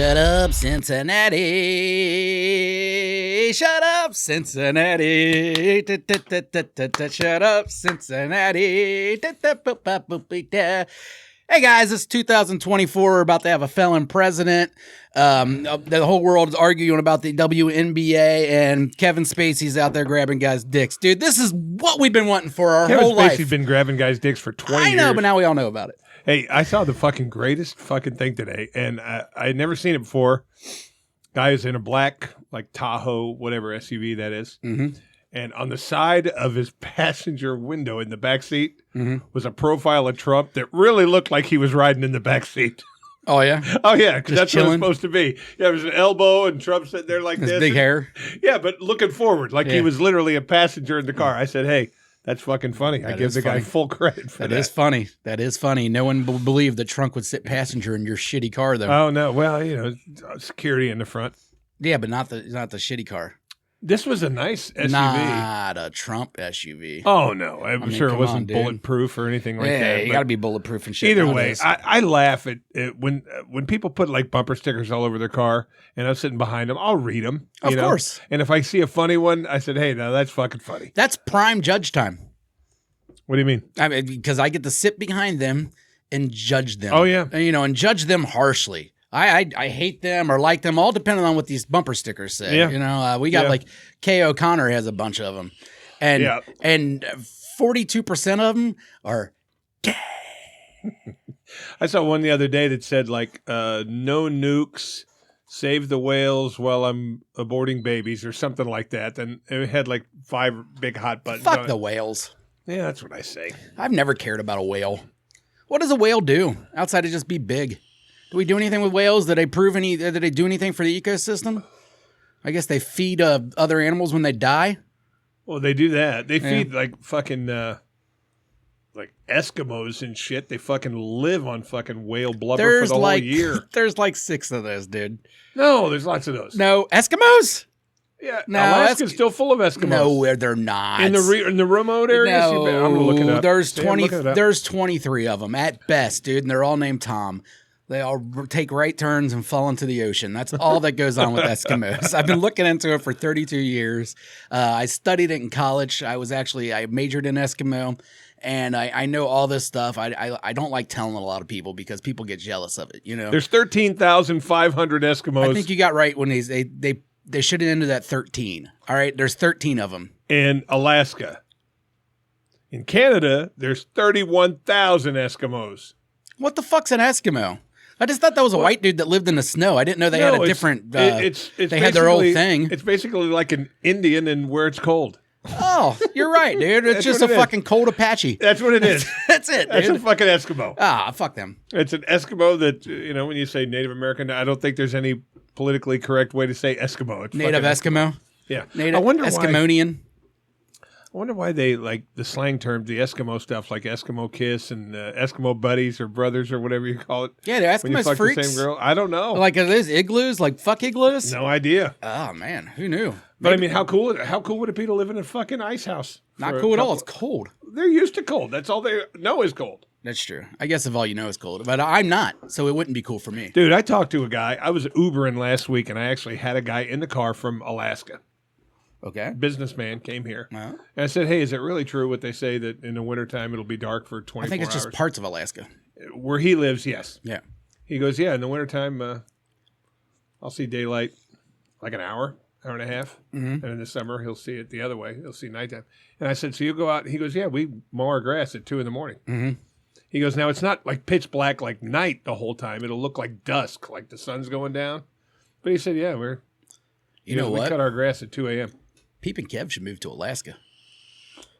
Shut up, Cincinnati. Shut up, Cincinnati. Shut up, Cincinnati. Hey guys, it's 2024. We're about to have a felon president. The whole world is arguing about the WNBA, and Kevin Spacey's out there grabbing guys' dicks. Dude, this is what we've been wanting for our whole life. Kevin Spacey's been grabbing guys' dicks for 20 years. I know, but now we all know about it. Hey, I saw the fucking greatest fucking thing today, and I had never seen it before. Guy is in a black, like Tahoe, whatever SUV that is. Mm-hmm. And on the side of his passenger window in the back seat was a profile of Trump that really looked like he was riding in the back seat. Oh, yeah? Oh, yeah, because that's chilling. what it's supposed to be. Yeah, there's an elbow, and Trump sitting there like His this. big hair. Yeah, but looking forward, like he was literally a passenger in the car. I said, hey, that's fucking funny. I give the guy full credit for that. That is funny. That is funny. No one believed that Trump would sit passenger in your shitty car, though. Oh, no. Well, you know, security in the front. Yeah, but not the shitty car. This was a nice SUV. Not a Trump SUV. Oh, no. I'm sure it wasn't on, bulletproof or anything like that. Yeah, you got to be bulletproof and shit. Either nowadays. way, I laugh at when people put like bumper stickers all over their car and I'm sitting behind them. I'll read them. Of course. And if I see a funny one, I said, hey, no, that's fucking funny. That's prime judge time. What do you mean? I mean, because I get to sit behind them and judge them. Oh, yeah. And judge them harshly. I hate them or like them, all depending on what these bumper stickers say. Yeah. We got like Kay O'Connor has a bunch of them. And 42% of them are gay. I saw one the other day that said like, no nukes, save the whales while I'm aborting babies or something like that. And it had like 5 big hot buttons. Fuck the whales. Yeah, that's what I say. I've never cared about a whale. What does a whale do outside of just be big? Do we do anything with whales? Did they do anything for the ecosystem? I guess they feed other animals when they die. Well, they do that. They feed like fucking like Eskimos and shit. They fucking live on fucking whale blubber for the whole year. There's like 6 of those, dude. No, there's lots of those. No, Eskimos? Yeah, no, Alaska's still full of Eskimos. No, they're not. In the remote areas? No, I'm going to look it up. There's 23 of them at best, dude, and they're all named Tom. They all take right turns and fall into the ocean. That's all that goes on with Eskimos. I've been looking into it for 32 years. I studied it in college. I majored in Eskimo, and I know all this stuff. I don't like telling a lot of people because people get jealous of it. There's 13,500 Eskimos. I think you got right when they should have ended at 13. All right, there's 13 of them in Alaska. In Canada, there's 31,000 Eskimos. What the fuck's an Eskimo? I just thought that was a white dude that lived in the snow. I didn't know they had a different. They had their own thing. It's basically like an Indian and where it's cold. Oh, you're right, dude. It's just a fucking cold Apache. That's what it is. That's it. That's dude. a fucking Eskimo. Ah, fuck them. It's an Eskimo that when you say Native American, I don't think there's any politically correct way to say Eskimo. It's Native Eskimo. Yeah, Native Eskimonian. I wonder why they like the slang terms, the Eskimo stuff, like Eskimo kiss and Eskimo buddies or brothers or whatever you call it. Yeah, they're Eskimo freaks. The same girl. I don't know. Like are those igloos, like fuck igloos? No idea. Oh man, who knew? But I mean, how cool would it be to live in a fucking ice house? Not cool at all. It's cold. They're used to cold. That's all they know is cold. That's true. I guess if all you know is cold, but I'm not, so it wouldn't be cool for me. Dude, I talked to a guy. I was Ubering last week, and I actually had a guy in the car from Alaska. Okay. Businessman came here. Well, and I said, hey, is it really true what they say that in the wintertime it'll be dark for 24 hours? I think it's just parts of Alaska. Where he lives, yes. Yeah. He goes, yeah, in the wintertime, I'll see daylight like an hour and a half. Mm-hmm. And in the summer, he'll see it the other way. He'll see nighttime. And I said, so you go out? He goes, yeah, we mow our grass at 2 a.m. Mm-hmm. He goes, now it's not like pitch black like night the whole time. It'll look like dusk, like the sun's going down. But he said, yeah, we cut our grass at 2 a.m. Peepin' Kev should move to Alaska.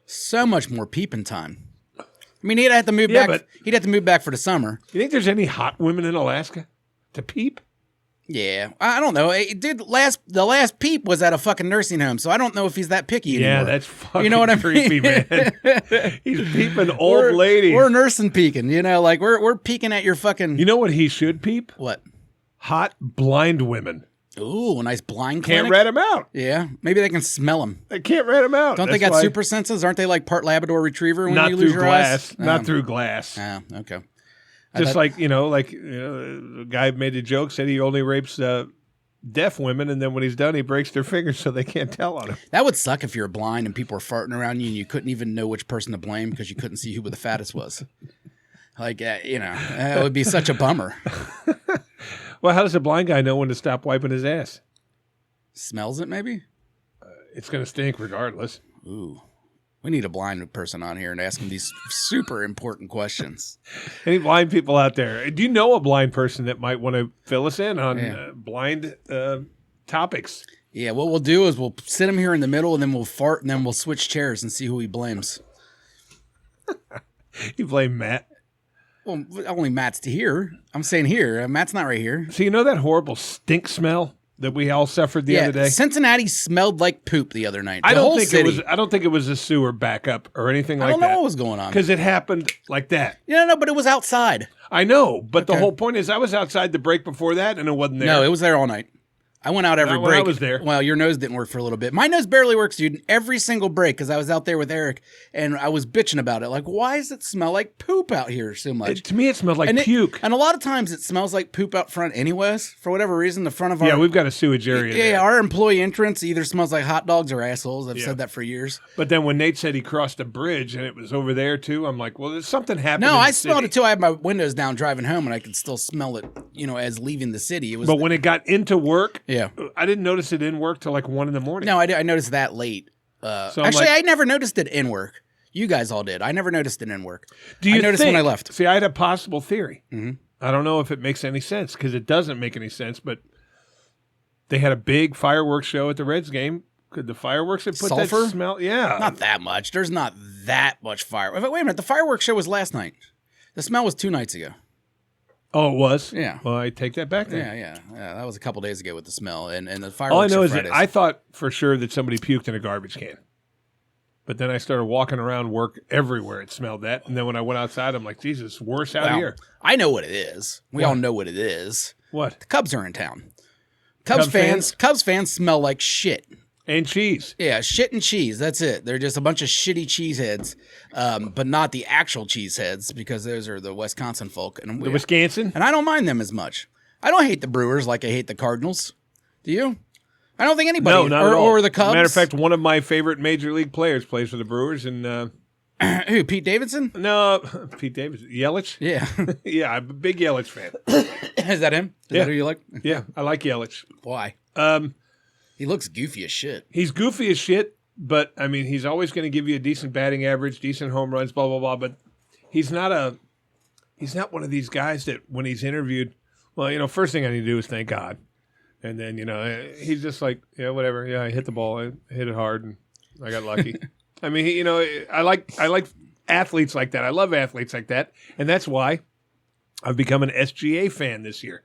So much more peeping time. I mean, he'd have to move back. But he'd have to move back for the summer. You think there's any hot women in Alaska to peep? Yeah, I don't know, dude. The last peep was at a fucking nursing home, so I don't know if he's that picky anymore. Yeah, that's fucking creepy, man. He's peeping old ladies. We're nursing peeking, like we're peeking at your fucking. You know what he should peep? What? Hot blind women. Ooh, a nice blind clinic. Can't rat them out. Yeah, maybe they can smell them. They can't rat them out. Don't they got super senses? Aren't they like part Labrador Retriever when you lose your eyes? Not through glass. Oh, okay. Just like the guy made a joke, said he only rapes deaf women, and then when he's done, he breaks their fingers so they can't tell on him. That would suck if you're blind and people were farting around you and you couldn't even know which person to blame because you couldn't see who the fattest was. Like, it would be such a bummer. Well, how does a blind guy know when to stop wiping his ass? Smells it, maybe? It's going to stink regardless. Ooh. We need a blind person on here and ask him these super important questions. Any blind people out there? Do you know a blind person that might want to fill us in on blind topics? Yeah, what we'll do is we'll sit him here in the middle and then we'll fart and then we'll switch chairs and see who he blames. You blame Matt? Well, only Matt's to here. I'm saying here. Matt's not right here. So you know that horrible stink smell that we all suffered the other day? Cincinnati smelled like poop the other night. I don't think it was a sewer backup or anything like that. I don't know what was going on. Because it happened like that. Yeah, no, but it was outside. I know, but the whole point is I was outside the break before that and it wasn't there. No, it was there all night. I went out every break. I was there. Well, your nose didn't work for a little bit. My nose barely works, dude. Every single break, because I was out there with Eric, and I was bitching about it. Like, why does it smell like poop out here so much? To me, it smelled like puke. And a lot of times it smells like poop out front anyways. For whatever reason, the front of our... Yeah, we've got a sewage area there. Our employee entrance either smells like hot dogs or assholes. I've said that for years. But then when Nate said he crossed a bridge and it was over there too, I'm like, well, there's something happening. No, I smelled it too. I had my windows down driving home, and I could still smell it, as leaving the city. It was. But when it got into work, I didn't notice it in work till like 1 a.m. No, I noticed that late. I never noticed it in work. You guys all did. I never noticed it in work. I noticed when I left. See, I had a possible theory. Mm-hmm. I don't know if it makes any sense because it doesn't make any sense, but they had a big fireworks show at the Reds game. Could the fireworks have put sulfur? That smell? Yeah. Not that much. There's not that much fire. Wait a minute. The fireworks show was last night. The smell was 2 nights ago. Oh, it was? Yeah. Well, I take that back then. Yeah. That was a couple days ago with the smell and the fireworks. All I know is Fridays. that I thought for sure that somebody puked in a garbage can. But then I started walking around work everywhere. It smelled that. And then when I went outside, I'm like, Jesus, worse out here. I know what it is. We all know what it is. What? The Cubs are in town. Cubs fans smell like shit. And cheese. Yeah, shit and cheese. That's it. They're just a bunch of shitty cheeseheads, but not the actual cheeseheads because those are the Wisconsin folk. And the Wisconsin? And I don't mind them as much. I don't hate the Brewers like I hate the Cardinals. Do you? I don't think anybody. No, not at all. Or the Cubs. Matter of fact, one of my favorite major league players plays for the Brewers. And who? Pete Davidson? No, Pete Davidson. Yelich? Yeah. Yeah, I'm a big Yelich fan. Is that him? Is that who you like? Yeah, I like Yelich. Why? He looks goofy as shit. He's goofy as shit, but I mean, he's always going to give you a decent batting average, decent home runs, blah blah blah. But he's not one of these guys that when he's interviewed, well, first thing I need to do is thank God, and then he's just like, yeah, whatever, yeah, I hit the ball, I hit it hard, and I got lucky. I mean, I like athletes like that. I love athletes like that, and that's why I've become an SGA fan this year.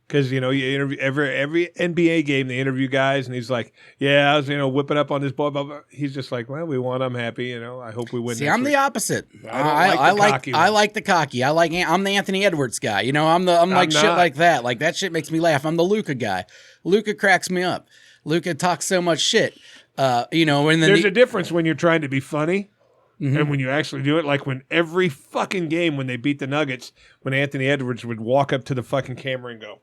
Because, you interview every NBA game, they interview guys, and he's like, yeah, I was, whipping up on this boy. Blah, blah. He's just like, well, we won. I'm happy. I hope we win. See, I'm the opposite. I like the cocky. I'm the Anthony Edwards guy. I'm like shit like that. Like, that shit makes me laugh. I'm the Luka guy. Luka cracks me up. Luka talks so much shit. And then there's a difference when you're trying to be funny. Mm-hmm. And when you actually do it, like when every fucking game when they beat the Nuggets, when Anthony Edwards would walk up to the fucking camera and go,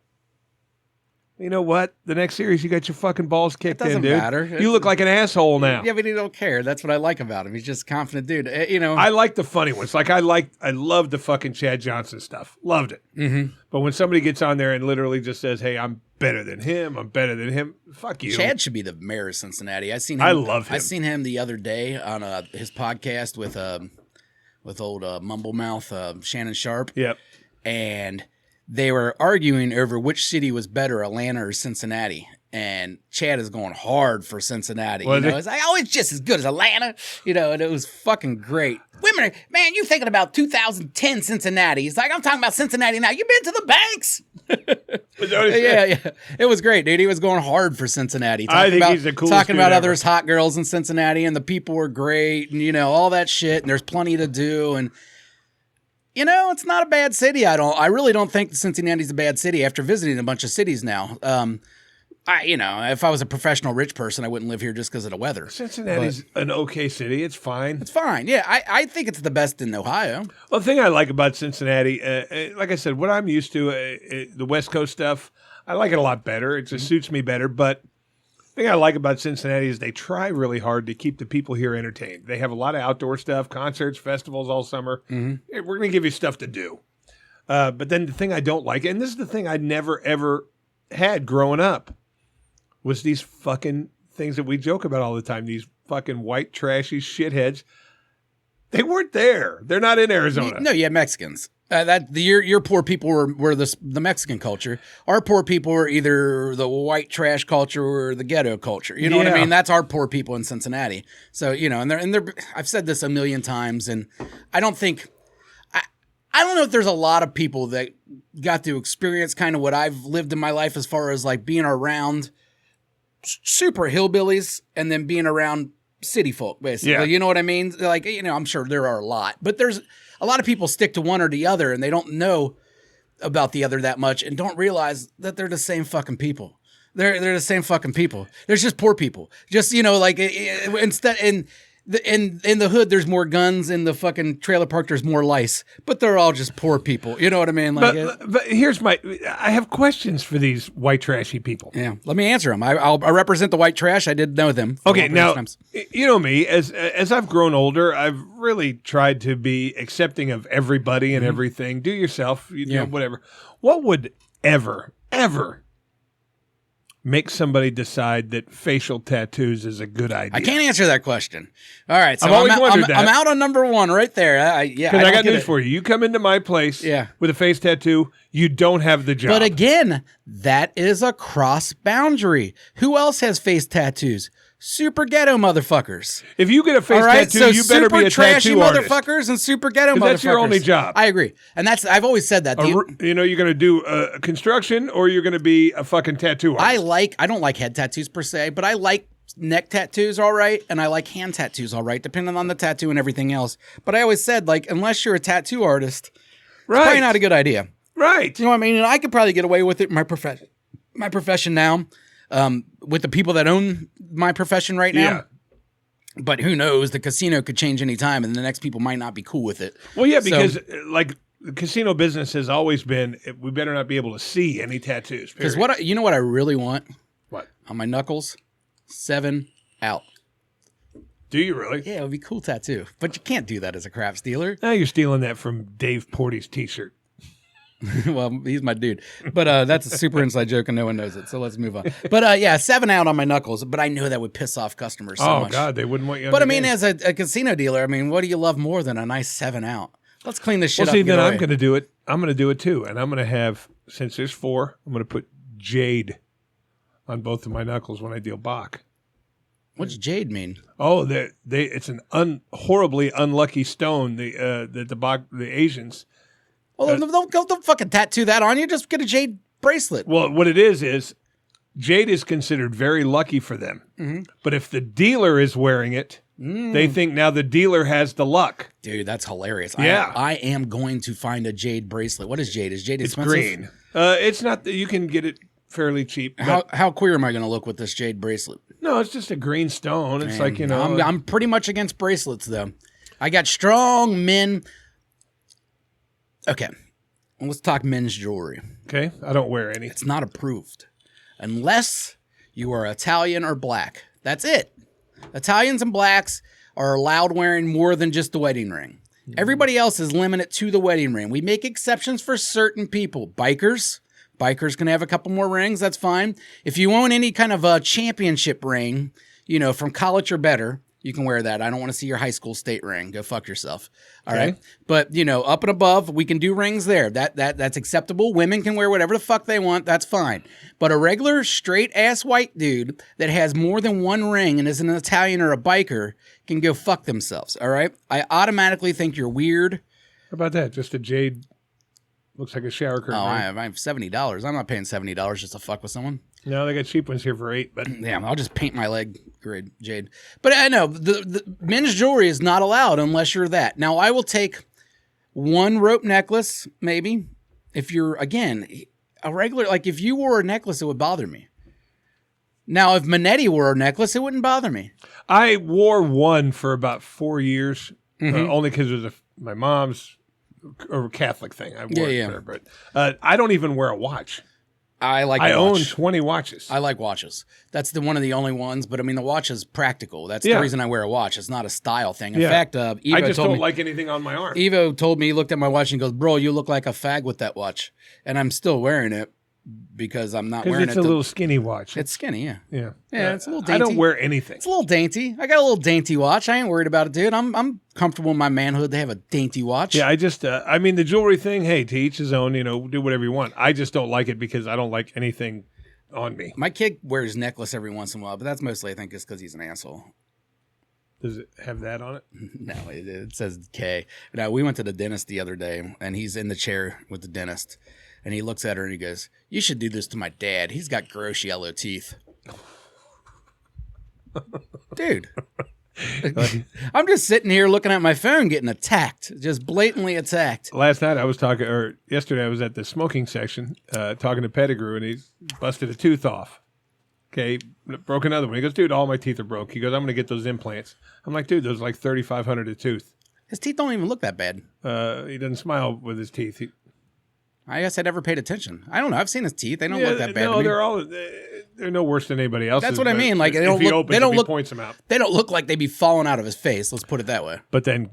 you know what? The next series, you got your fucking balls kicked in, dude. Doesn't matter. You look like an asshole now. Yeah, but he don't care. That's what I like about him. He's just a confident dude. I like the funny ones. Like I love the fucking Chad Johnson stuff. Loved it. Mm-hmm. But when somebody gets on there and literally just says, "Hey, I'm better than him. I'm better than him." Fuck you. Chad should be the mayor of Cincinnati. I love him. I seen him the other day on his podcast with old mumble mouth Shannon Sharp. Yep. And they were arguing over which city was better, Atlanta or Cincinnati. And Chad is going hard for Cincinnati. It's like, oh, it's just as good as Atlanta. And it was fucking great. Women, man, you thinking about 2010 Cincinnati. He's like, I'm talking about Cincinnati now. You been to the banks? Yeah. It was great, dude. He was going hard for Cincinnati. I think he's the coolest talking about ever. others hot girls in Cincinnati, and the people were great, and all that shit, and there's plenty to do, and it's not a bad city. I really don't think Cincinnati's a bad city after visiting a bunch of cities now. if I was a professional rich person, I wouldn't live here just because of the weather. Cincinnati's an okay city. It's fine. It's fine. Yeah, I think it's the best in Ohio. Well, the thing I like about Cincinnati, like I said, what I'm used to, the West Coast stuff, I like it a lot better. It just suits me better. But the thing I like about Cincinnati is they try really hard to keep the people here entertained. They have a lot of outdoor stuff, concerts, festivals all summer. Mm-hmm. We're going to give you stuff to do. But then the thing I don't like, and this is the thing I never, ever had growing up, was these fucking things that we joke about all the time, these fucking white, trashy shitheads. They weren't there. They're not in Arizona. No, you had Mexicans. Your poor people were the Mexican culture. Our poor people were either the white trash culture or the ghetto culture. You know what I mean? That's our poor people in Cincinnati. So, and they're I've said this a million times, and I don't know if there's a lot of people that got to experience kind of what I've lived in my life as far as like being around super hillbillies and then being around city folk, basically. Yeah. You know what I mean? Like, I'm sure there are a lot, but there's a lot of people stick to one or the other and they don't know about the other that much and don't realize that they're the same fucking people. They're the same fucking people. There's just poor people. Just, like instead in the hood, there's more guns. In the fucking trailer park, there's more lice. But they're all just poor people. You know what I mean? Like, but here's I have questions for these white trashy people. Yeah, let me answer them. I represent the white trash. I did know them. Okay, now you know me. As I've grown older, I've really tried to be accepting of everybody and everything. Do yourself, whatever. What would ever make somebody decide that facial tattoos is a good idea? I can't answer that question. All right, so I've always wondered that. I'm out on number one right there. Because I got news for you. You come into my place with a face tattoo, you don't have the job. But again, that is a cross boundary. Who else has face tattoos? Super ghetto motherfuckers. If you get a face tattoo, you better be a tattoo artist. Motherfuckers and super ghetto motherfuckers. That's your only job. I agree. And I've always said that. You're going to do construction or you're going to be a fucking tattoo artist. I don't like head tattoos per se, but I like neck tattoos all right, and I like hand tattoos all right, depending on the tattoo and everything else. But I always said, like, unless you're a tattoo artist, it's probably not a good idea. Right. You know what I mean? And I could probably get away with it in my profession now. With the people that own my profession right now. Yeah. But who knows? The casino could change any time, and the next people might not be cool with it. Well, yeah, because like the casino business has always been, we better not be able to see any tattoos. Because what I really want? What? On my knuckles, 7 out. Do you really? Yeah, it would be a cool tattoo. But you can't do that as a craps dealer. Now you're stealing that from Dave Porty's T-shirt. Well, he's my dude. But that's a super inside joke and no one knows it. So let's move on. But 7 out on my knuckles. But I know that would piss off customers so much. Oh, God, they wouldn't want you on But I mean, as a casino dealer, what do you love more than a nice 7 out? Let's clean this shit up. Well, see, then I'm going to do it. I'm going to do it too. And I'm going to have, since there's 4, I'm going to put jade on both of my knuckles when I deal Bach. What's jade mean? Oh, it's an horribly unlucky stone the Asians. Well, don't fucking tattoo that on you. Just get a jade bracelet. Well, what it is jade is considered very lucky for them. Mm-hmm. But if the dealer is wearing it, they think now the dealer has the luck. Dude, that's hilarious. Yeah. I am going to find a jade bracelet. What is jade? Is jade expensive? It's green. It's not. You can get it fairly cheap. How queer am I going to look with this jade bracelet? No, it's just a green stone. It's like, I'm pretty much against bracelets, though. I got strong men. Okay, well, let's talk men's jewelry. Okay, I don't wear any. It's not approved unless you are Italian or black. That's it. Italians and blacks are allowed wearing more than just the wedding ring. Everybody else is limited to the wedding ring. We make exceptions for certain people. Bikers can have a couple more rings. That's fine. If you own any kind of a championship ring, from college or better, you can wear that. I don't want to see your high school state ring. Go fuck yourself. All right. But, up and above, we can do rings there. That's acceptable. Women can wear whatever the fuck they want. That's fine. But a regular straight-ass white dude that has more than one ring and is an Italian or a biker can go fuck themselves. All right? I automatically think you're weird. How about that? Just a jade, looks like a shower curtain. Oh, I have $70. I'm not paying $70 just to fuck with someone. No, they got cheap ones here for $8, but yeah, I'll just paint my leg gray jade. But I know the men's jewelry is not allowed unless you're that. Now I will take one rope necklace, maybe. If you're again a regular, like if you wore a necklace, it would bother me. Now, if Manetti wore a necklace, it wouldn't bother me. I wore one for about 4 years, only because it was my mom's or Catholic thing. I wore it for her, but I don't even wear a watch. I own 20 watches. I like watches. That's one of the only ones. But I mean, the watch is practical. That's the reason I wear a watch. It's not a style thing. In fact, Evo I just told don't me, like anything on my arm. Evo told me, he looked at my watch and goes, "Bro, you look like a fag with that watch." And I'm still wearing it because I'm not wearing it. It's a little skinny watch. It's skinny, yeah. Yeah, it's a little dainty. I don't wear anything. It's a little dainty. I got a little dainty watch. I ain't worried about it, dude. I'm comfortable in my manhood to have a dainty watch. Yeah, I just, I mean, the jewelry thing, hey, to each his own, do whatever you want. I just don't like it because I don't like anything on me. My kid wears necklace every once in a while, but that's mostly, I think, just because he's an asshole. Does it have that on it? No, it says K. Now, we went to the dentist the other day, and he's in the chair with the dentist, and he looks at her and he goes, "You should do this to my dad. He's got gross yellow teeth." Dude. I'm just sitting here looking at my phone getting attacked, just blatantly attacked. Last night I was talking, or yesterday I was at the smoking section talking to Pettigrew, and he's busted a tooth off. Okay, broke another one. He goes, "Dude, all my teeth are broke." He goes, "I'm going to get those implants." I'm like, "Dude, those are like $3,500 a tooth." His teeth don't even look that bad. He doesn't smile with his teeth. I guess I never paid attention. I don't know. I've seen his teeth. They don't look that bad. No, to me. they're no worse than anybody else's. That's what I mean. Like, they don't look. Points them out. They don't look like they'd be falling out of his face. Let's put it that way. But then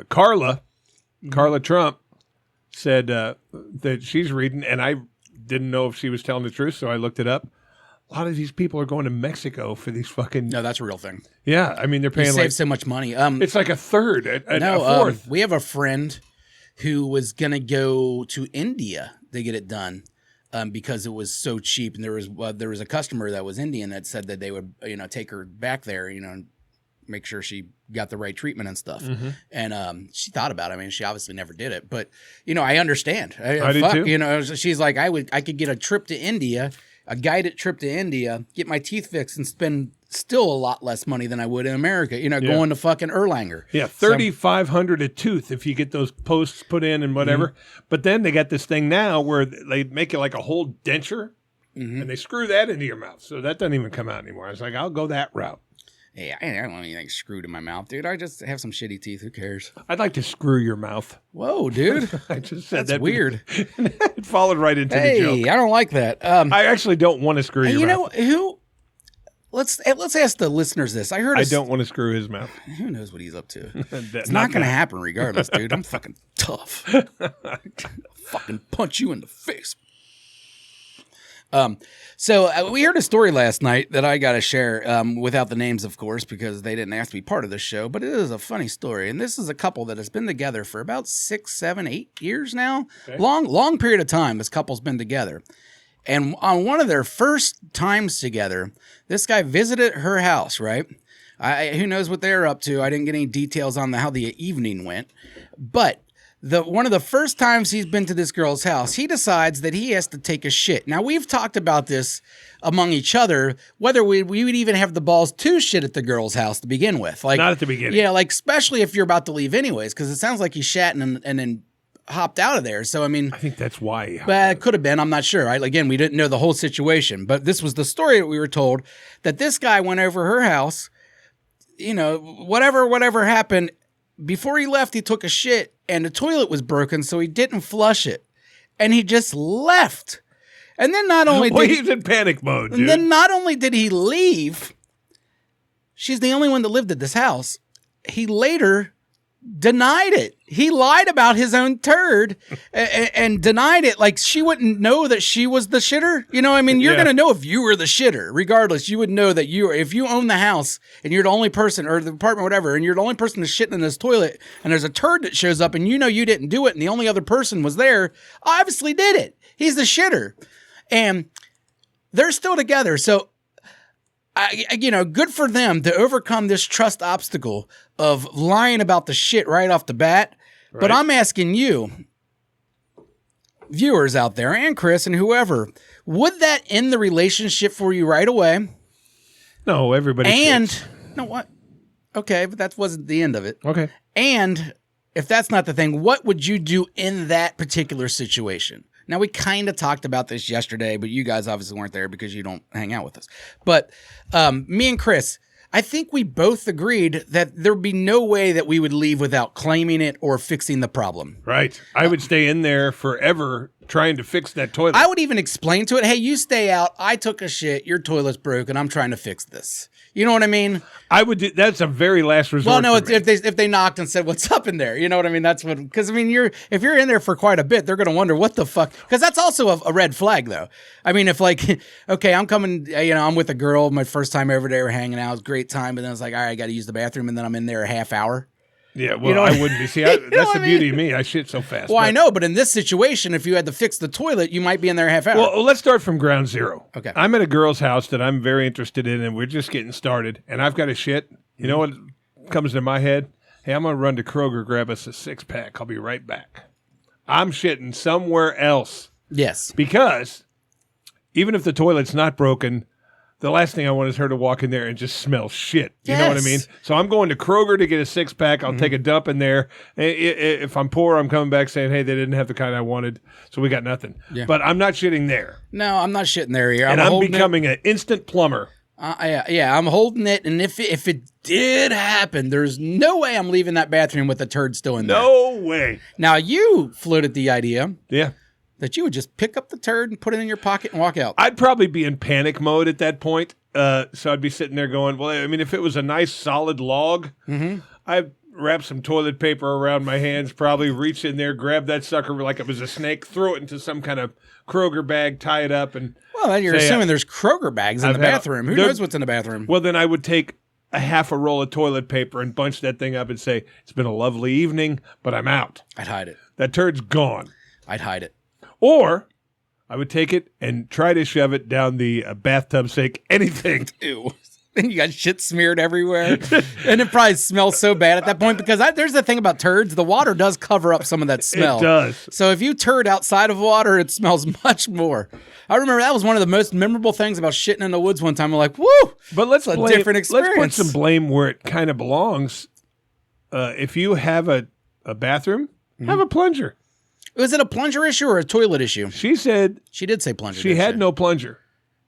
Carla Trump said that she's reading, and I didn't know if she was telling the truth, so I looked it up. A lot of these people are going to Mexico for these fucking. No, that's a real thing. Yeah, I mean they're paying. You save so much money. It's like a third, a fourth. We have a friend who was gonna go to India to get it done because it was so cheap, and there was a customer that was Indian that said that they would take her back there, and make sure she got the right treatment and stuff. Mm-hmm. And she thought about it. I mean, she obviously never did it, but I understand. I do too. She's like, I could get a trip to India. A guided trip to India, get my teeth fixed, and spend still a lot less money than I would in America. Going to fucking Erlanger. Yeah, $3,500 a tooth if you get those posts put in and whatever. Mm-hmm. But then they got this thing now where they make it like a whole denture, and they screw that into your mouth, so that doesn't even come out anymore. I was like, I'll go that route. Yeah, I don't want anything screwed in my mouth, dude. I just have some shitty teeth. Who cares? I'd like to screw your mouth. Whoa, dude. I just said that's weird. It followed right into the joke. I don't like that. I actually don't want to screw your mouth. Who? Let's ask the listeners this. I don't want to screw his mouth. Who knows what he's up to? It's not going to happen regardless, dude. I'm fucking tough. I'll fucking punch you in the face. So we heard a story last night that I got to share without the names, of course, because they didn't ask to be part of the show. But it is a funny story, and this is a couple that has been together for about 6, 7, 8 years now. Okay. Long period of time. This couple's been together, and on one of their first times together, this guy visited her house. Right? Who knows what they're up to? I didn't get any details on how the evening went, but. One of the first times he's been to this girl's house, he decides that he has to take a shit. Now, we've talked about this among each other, whether we would even have the balls to shit at the girl's house to begin with. Like, not at the beginning. Yeah, like especially if you're about to leave anyways, because it sounds like he shat and then hopped out of there. So, I mean. I think that's why. But it could have been. I'm not sure. Right? Again, we didn't know the whole situation. But this was the story that we were told, that this guy went over her house, whatever happened. Before he left, he took a shit, and the toilet was broken, so he didn't flush it. And he just left. And then not only did he's in panic mode, dude. And then not only did he leave, she's the only one that lived at this house. He later denied it. He lied about his own turd and denied it. Like, she wouldn't know that she was the shitter. I mean, you're going to know if you were the shitter. Regardless, you would know that if you own the house and you're the only person, or the apartment, whatever, and you're the only person that's shitting in this toilet, and there's a turd that shows up and you didn't do it, and the only other person was there, obviously did it. He's the shitter. And they're still together. So, good for them to overcome this trust obstacle of lying about the shit right off the bat. Right. But I'm asking you, viewers out there, and Chris and whoever, would that end the relationship for you right away? No, everybody. And no, what? Okay, but that wasn't the end of it. Okay. And if that's not the thing, what would you do in that particular situation? Now, we kind of talked about this yesterday, but you guys obviously weren't there because you don't hang out with us. But me and Chris, I think we both agreed that there would be no way that we would leave without claiming it or fixing the problem. Right. I would stay in there forever trying to fix that toilet. I would even explain to it, hey, you stay out. I took a shit. Your toilet's broken. I'm trying to fix this. You know what I mean? I would do, that's a very last resort. Well, no, for me. if they knocked and said, "What's up in there?" You know what I mean? That's what. Because I mean, if you're in there for quite a bit, they're going to wonder what the fuck. Because that's also a red flag, though. I mean, if like, okay, I'm coming, I'm with a girl, my first time over there, we're hanging out, it was a great time, but then I was like, all right, I got to use the bathroom, and then I'm in there a half hour. Yeah, well, I wouldn't be. See, that's the beauty of me. I shit so fast. Well, I know, but in this situation, if you had to fix the toilet, you might be in there a half hour. Well, let's start from ground zero. Okay. I'm at a girl's house that I'm very interested in, and we're just getting started, and I've got a shit. You know what comes to my head? Hey, I'm going to run to Kroger, grab us a 6-pack. I'll be right back. I'm shitting somewhere else. Yes. Because even if the toilet's not broken, the last thing I want is her to walk in there and just smell shit. You know what I mean? So I'm going to Kroger to get a 6-pack. I'll take a dump in there. If I'm poor, I'm coming back saying, hey, they didn't have the kind I wanted, so we got nothing. Yeah. But I'm not shitting there. No, I'm not shitting there here. And I'm becoming an instant plumber. Yeah, I'm holding it, and if it did happen, there's no way I'm leaving that bathroom with the turd still in there. No way. Now, you floated the idea. Yeah. That you would just pick up the turd and put it in your pocket and walk out. I'd probably be in panic mode at that point. So I'd be sitting there going, well, I mean, if it was a nice solid log, I'd wrap some toilet paper around my hands, probably reach in there, grab that sucker like it was a snake, throw it into some kind of Kroger bag, tie it up. And well, then you're assuming there's Kroger bags in the bathroom. Who knows what's in the bathroom? Well, then I would take a half a roll of toilet paper and bunch that thing up and say, it's been a lovely evening, but I'm out. I'd hide it. That turd's gone. I'd hide it. Or I would take it and try to shove it down the bathtub sink, anything. Ew. And you got shit smeared everywhere. And it probably smells so bad at that point because there's the thing about turds. The water does cover up some of that smell. It does. So if you turd outside of water, it smells much more. I remember that was one of the most memorable things about shitting in the woods one time. I'm like, woo! But let's a different experience. Let's put some blame where it kind of belongs. If you have a bathroom, have a plunger. Was it a plunger issue or a toilet issue? She said... She did say plunger. She had no plunger.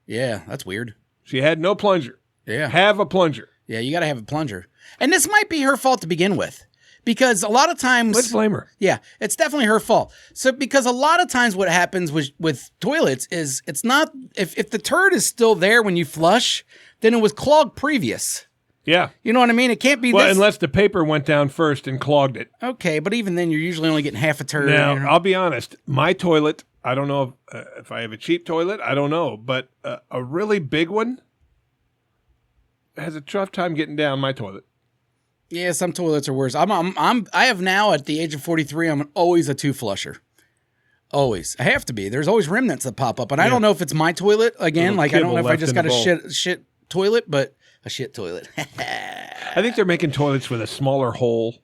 Yeah, that's weird. She had no plunger. Yeah. Have a plunger. Yeah, you got to have a plunger. And this might be her fault to begin with. Because a lot of times... Let's blame her. Yeah, it's definitely her fault. So, because a lot of times what happens with toilets is it's not... If the turd is still there when you flush, then it was clogged previous. Yeah. You know what I mean? It can't be this. Unless the paper went down first and clogged it. Okay, but even then, you're usually only getting half a turd. Now, I'll be honest. My toilet, I don't know if I have a cheap toilet. I don't know. But a really big one has a tough time getting down my toilet. Yeah, some toilets are worse. I have now, at the age of 43, I'm always a two-flusher. Always. I have to be. There's always remnants that pop up. And I don't know if it's my toilet, again. Like, I don't know if I just got a shit toilet, but... A shit toilet. I think they're making toilets with a smaller hole.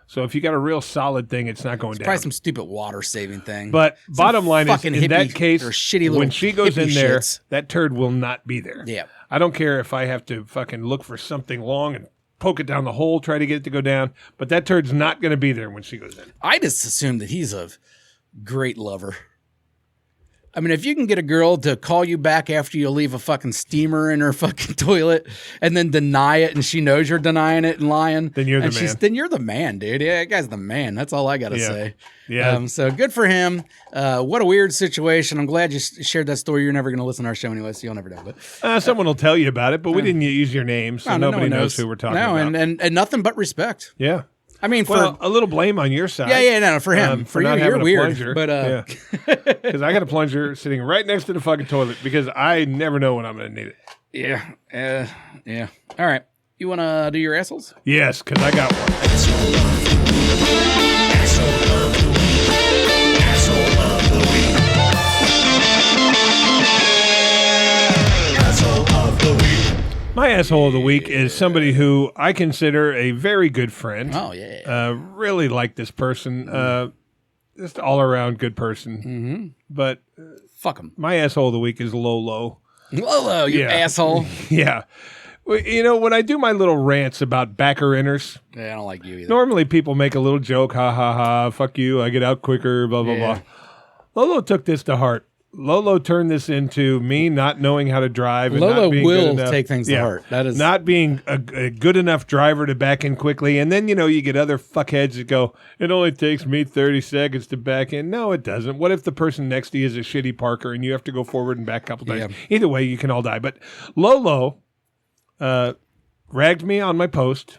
So if you got a real solid thing, it's not going down. Probably some stupid water-saving thing. But bottom line is, in that case, when she goes in there, that turd will not be there. Yeah. I don't care if I have to fucking look for something long and poke it down the hole, try to get it to go down. But that turd's not going to be there when she goes in. I just assume that he's a great lover. I mean, if you can get a girl to call you back after you leave a fucking steamer in her fucking toilet and then deny it and she knows you're denying it and lying. Then you're the man. Then you're the man, dude. Yeah, that guy's the man. That's all I got to say. Yeah. So good for him. What a weird situation. I'm glad you shared that story. You're never going to listen to our show anyway, so you'll never know. But someone will tell you about it, but we didn't use your name, so nobody knows who we're talking about. And nothing but respect. Yeah. I mean, a little blame on your side. Yeah, no, for him. For you, you're weird. Plunger. But because I got a plunger sitting right next to the fucking toilet because I never know when I'm going to need it. Yeah. Yeah. All right. You want to do your assholes? Yes, because I got one. My asshole of the week is somebody who I consider a very good friend. Oh, yeah. Really like this person. Just all around good person. Mm-hmm. But fuck him. My asshole of the week is Lolo. Lolo, you asshole. Yeah. You know, when I do my little rants about backer inners. Yeah, I don't like you either. Normally people make a little joke. Ha, ha, ha. Fuck you. I get out quicker. Blah, blah, blah. Lolo took this to heart. Lolo turned this into me not knowing how to drive. And Lolo not being will good enough. take things to heart. That is not being a good enough driver to back in quickly. And then, you get other fuckheads that go, it only takes me 30 seconds to back in. No, it doesn't. What if the person next to you is a shitty parker and you have to go forward and back a couple times? Yeah. Either way, you can all die. But Lolo ragged me on my post.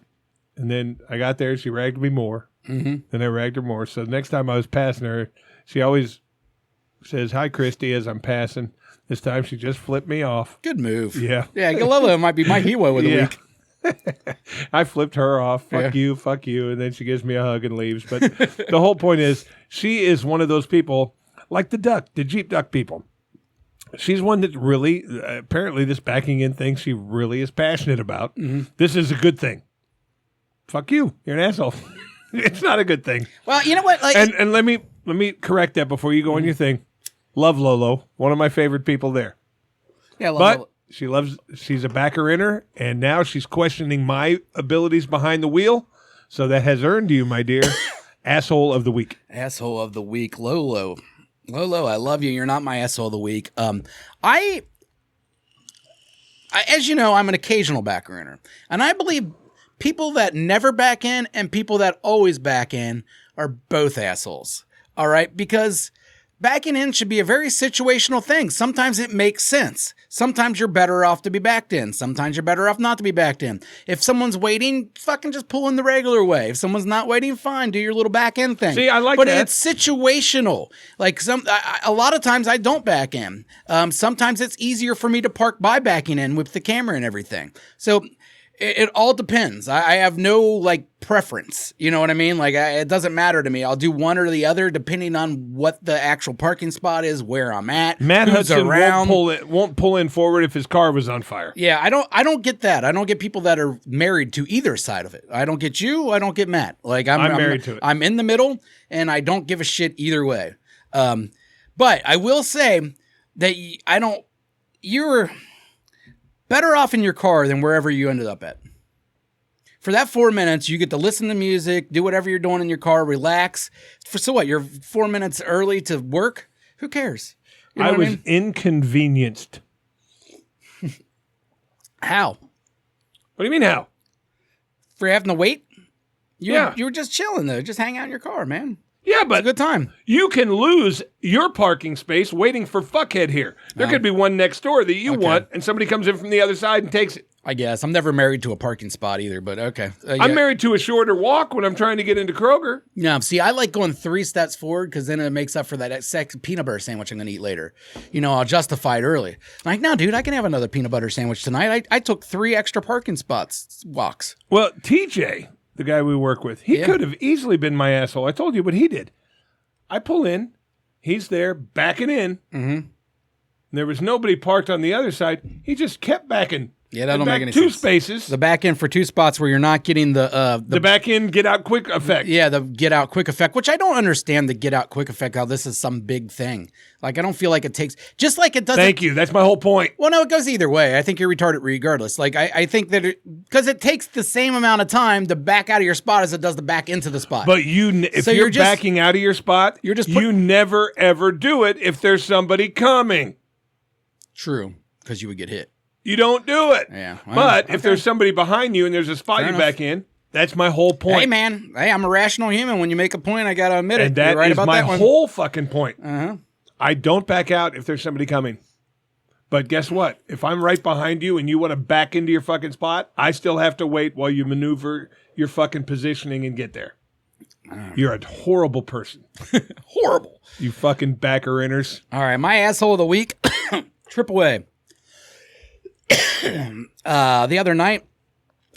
And then I got there. She ragged me more. Mm-hmm. And I ragged her more. So the next time I was passing her, she always says, hi, Christy, as I'm passing. This time she just flipped me off. good move. Yeah. Yeah, Galileo might be my hero of the week. I flipped her off. Fuck you. And then she gives me a hug and leaves. But the whole point is, she is one of those people, like the Jeep duck people. She's one that really, apparently this backing in thing she really is passionate about. Mm-hmm. This is a good thing. Fuck you. You're an asshole. It's not a good thing. Well, you know what? Like, And let me correct that before you go on your thing. Love Lolo, one of my favorite people there. yeah, But she's a backer inner, and now she's questioning my abilities behind the wheel. So that has earned you, my dear, asshole of the week. asshole of the week, Lolo. Lolo, I love you. You're not my asshole of the week. I as you know, I'm an occasional backer inner, and I believe people that never back in and people that always back in are both assholes. All right, because backing in should be a very situational thing. Sometimes it makes sense. Sometimes you're better off to be backed in. Sometimes you're better off not to be backed in. If someone's waiting, fucking just pull in the regular way. If someone's not waiting, fine, do your little back in thing. See, I like but that. But it's situational. Like a lot of times I don't back in. Sometimes it's easier for me to park by backing in with the camera and everything. So it all depends. I have no preference. You know what I mean? It doesn't matter to me. I'll do one or the other depending on what the actual parking spot is, where I'm at, Matt who's Hudson around. won't pull in forward if his car was on fire. Yeah, I don't get that. I don't get people that are married to either side of it. I don't get you. I don't get Matt. I'm married to it. I'm in the middle, and I don't give a shit either way. But I will say that you're better off in your car than wherever you ended up at. For that 4 minutes, you get to listen to music, do whatever you're doing in your car, relax. So what? You're 4 minutes early to work? Who cares? You know I what was mean? inconvenienced. How? What do you mean how? For having to wait? Yeah. You were just chilling, though. Just hang out in your car, man. Yeah, It's a but good time. you can lose your parking space waiting for fuckhead here. There could be one next door that you want, and somebody comes in from the other side and takes it. I guess. I'm never married to a parking spot either, but okay. I'm married to a shorter walk when I'm trying to get into Kroger. No, see, I like going 3 steps forward because then it makes up for that peanut butter sandwich I'm going to eat later. I'll justify it early. No, dude, I can have another peanut butter sandwich tonight. I took 3 extra parking spots, walks. Well, TJ, the guy we work with, he could have easily been my asshole. I told you what he did. I pull in. He's there backing in. Mm-hmm. There was nobody parked on the other side. He just kept backing. Yeah, that don't make any 2 sense. spaces. The back end for 2 spots where you're not getting the back end get out quick effect. Yeah, the get out quick effect, which I don't understand the get out quick effect, how this is some big thing. I don't feel like it takes, just like it doesn't. Thank you. That's my whole point. Well, no, it goes either way. I think you're retarded regardless. I think that because it takes the same amount of time to back out of your spot as it does to back into the spot. But if you're just backing out of your spot, you never ever do it if there's somebody coming. True, because you would get hit. You don't do it. Yeah. Well, but if there's somebody behind you and there's a spot Fair you enough. back in, that's my whole point. Hey, man. Hey, I'm a rational human. When you make a point, I got to admit it. And that You're right is about my that one. whole fucking point. Uh-huh. I don't back out if there's somebody coming. But guess what? If I'm right behind you and you want to back into your fucking spot, I still have to wait while you maneuver your fucking positioning and get there. You're a horrible person. Horrible. You fucking backer inners. All right, my asshole of the week. Trip away. The other night,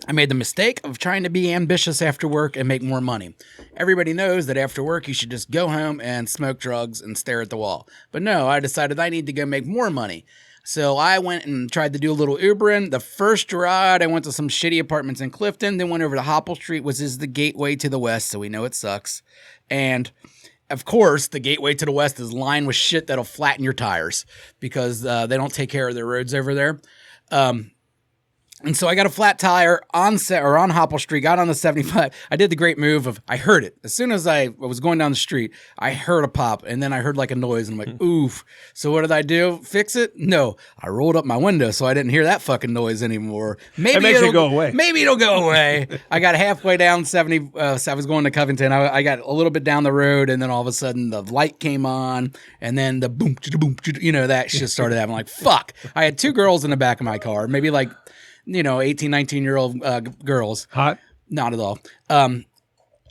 I made the mistake of trying to be ambitious after work and make more money. Everybody knows that after work, you should just go home and smoke drugs and stare at the wall. But no, I decided I need to go make more money. So I went and tried to do a little Ubering. The first ride, I went to some shitty apartments in Clifton, then went over to Hopple Street, which is the gateway to the west, so we know it sucks. And of course, the gateway to the west is lined with shit that'll flatten your tires because they don't take care of their roads over there. And so I got a flat tire on Hopple Street, got on the 75. I did the great move of, I heard it. As soon as I was going down the street, I heard a pop, and then I heard like a noise, and I'm like, oof. So what did I do? Fix it? No. I rolled up my window so I didn't hear that fucking noise anymore. Maybe it makes it go away. Maybe it'll go away. I got halfway down 70. So I was going to Covington. I got a little bit down the road, and then all of a sudden the light came on, and then the boom, that shit started happening. Like, fuck. I had 2 girls in the back of my car, maybe like, 18, 19-year-old girls. Hot? Not at all.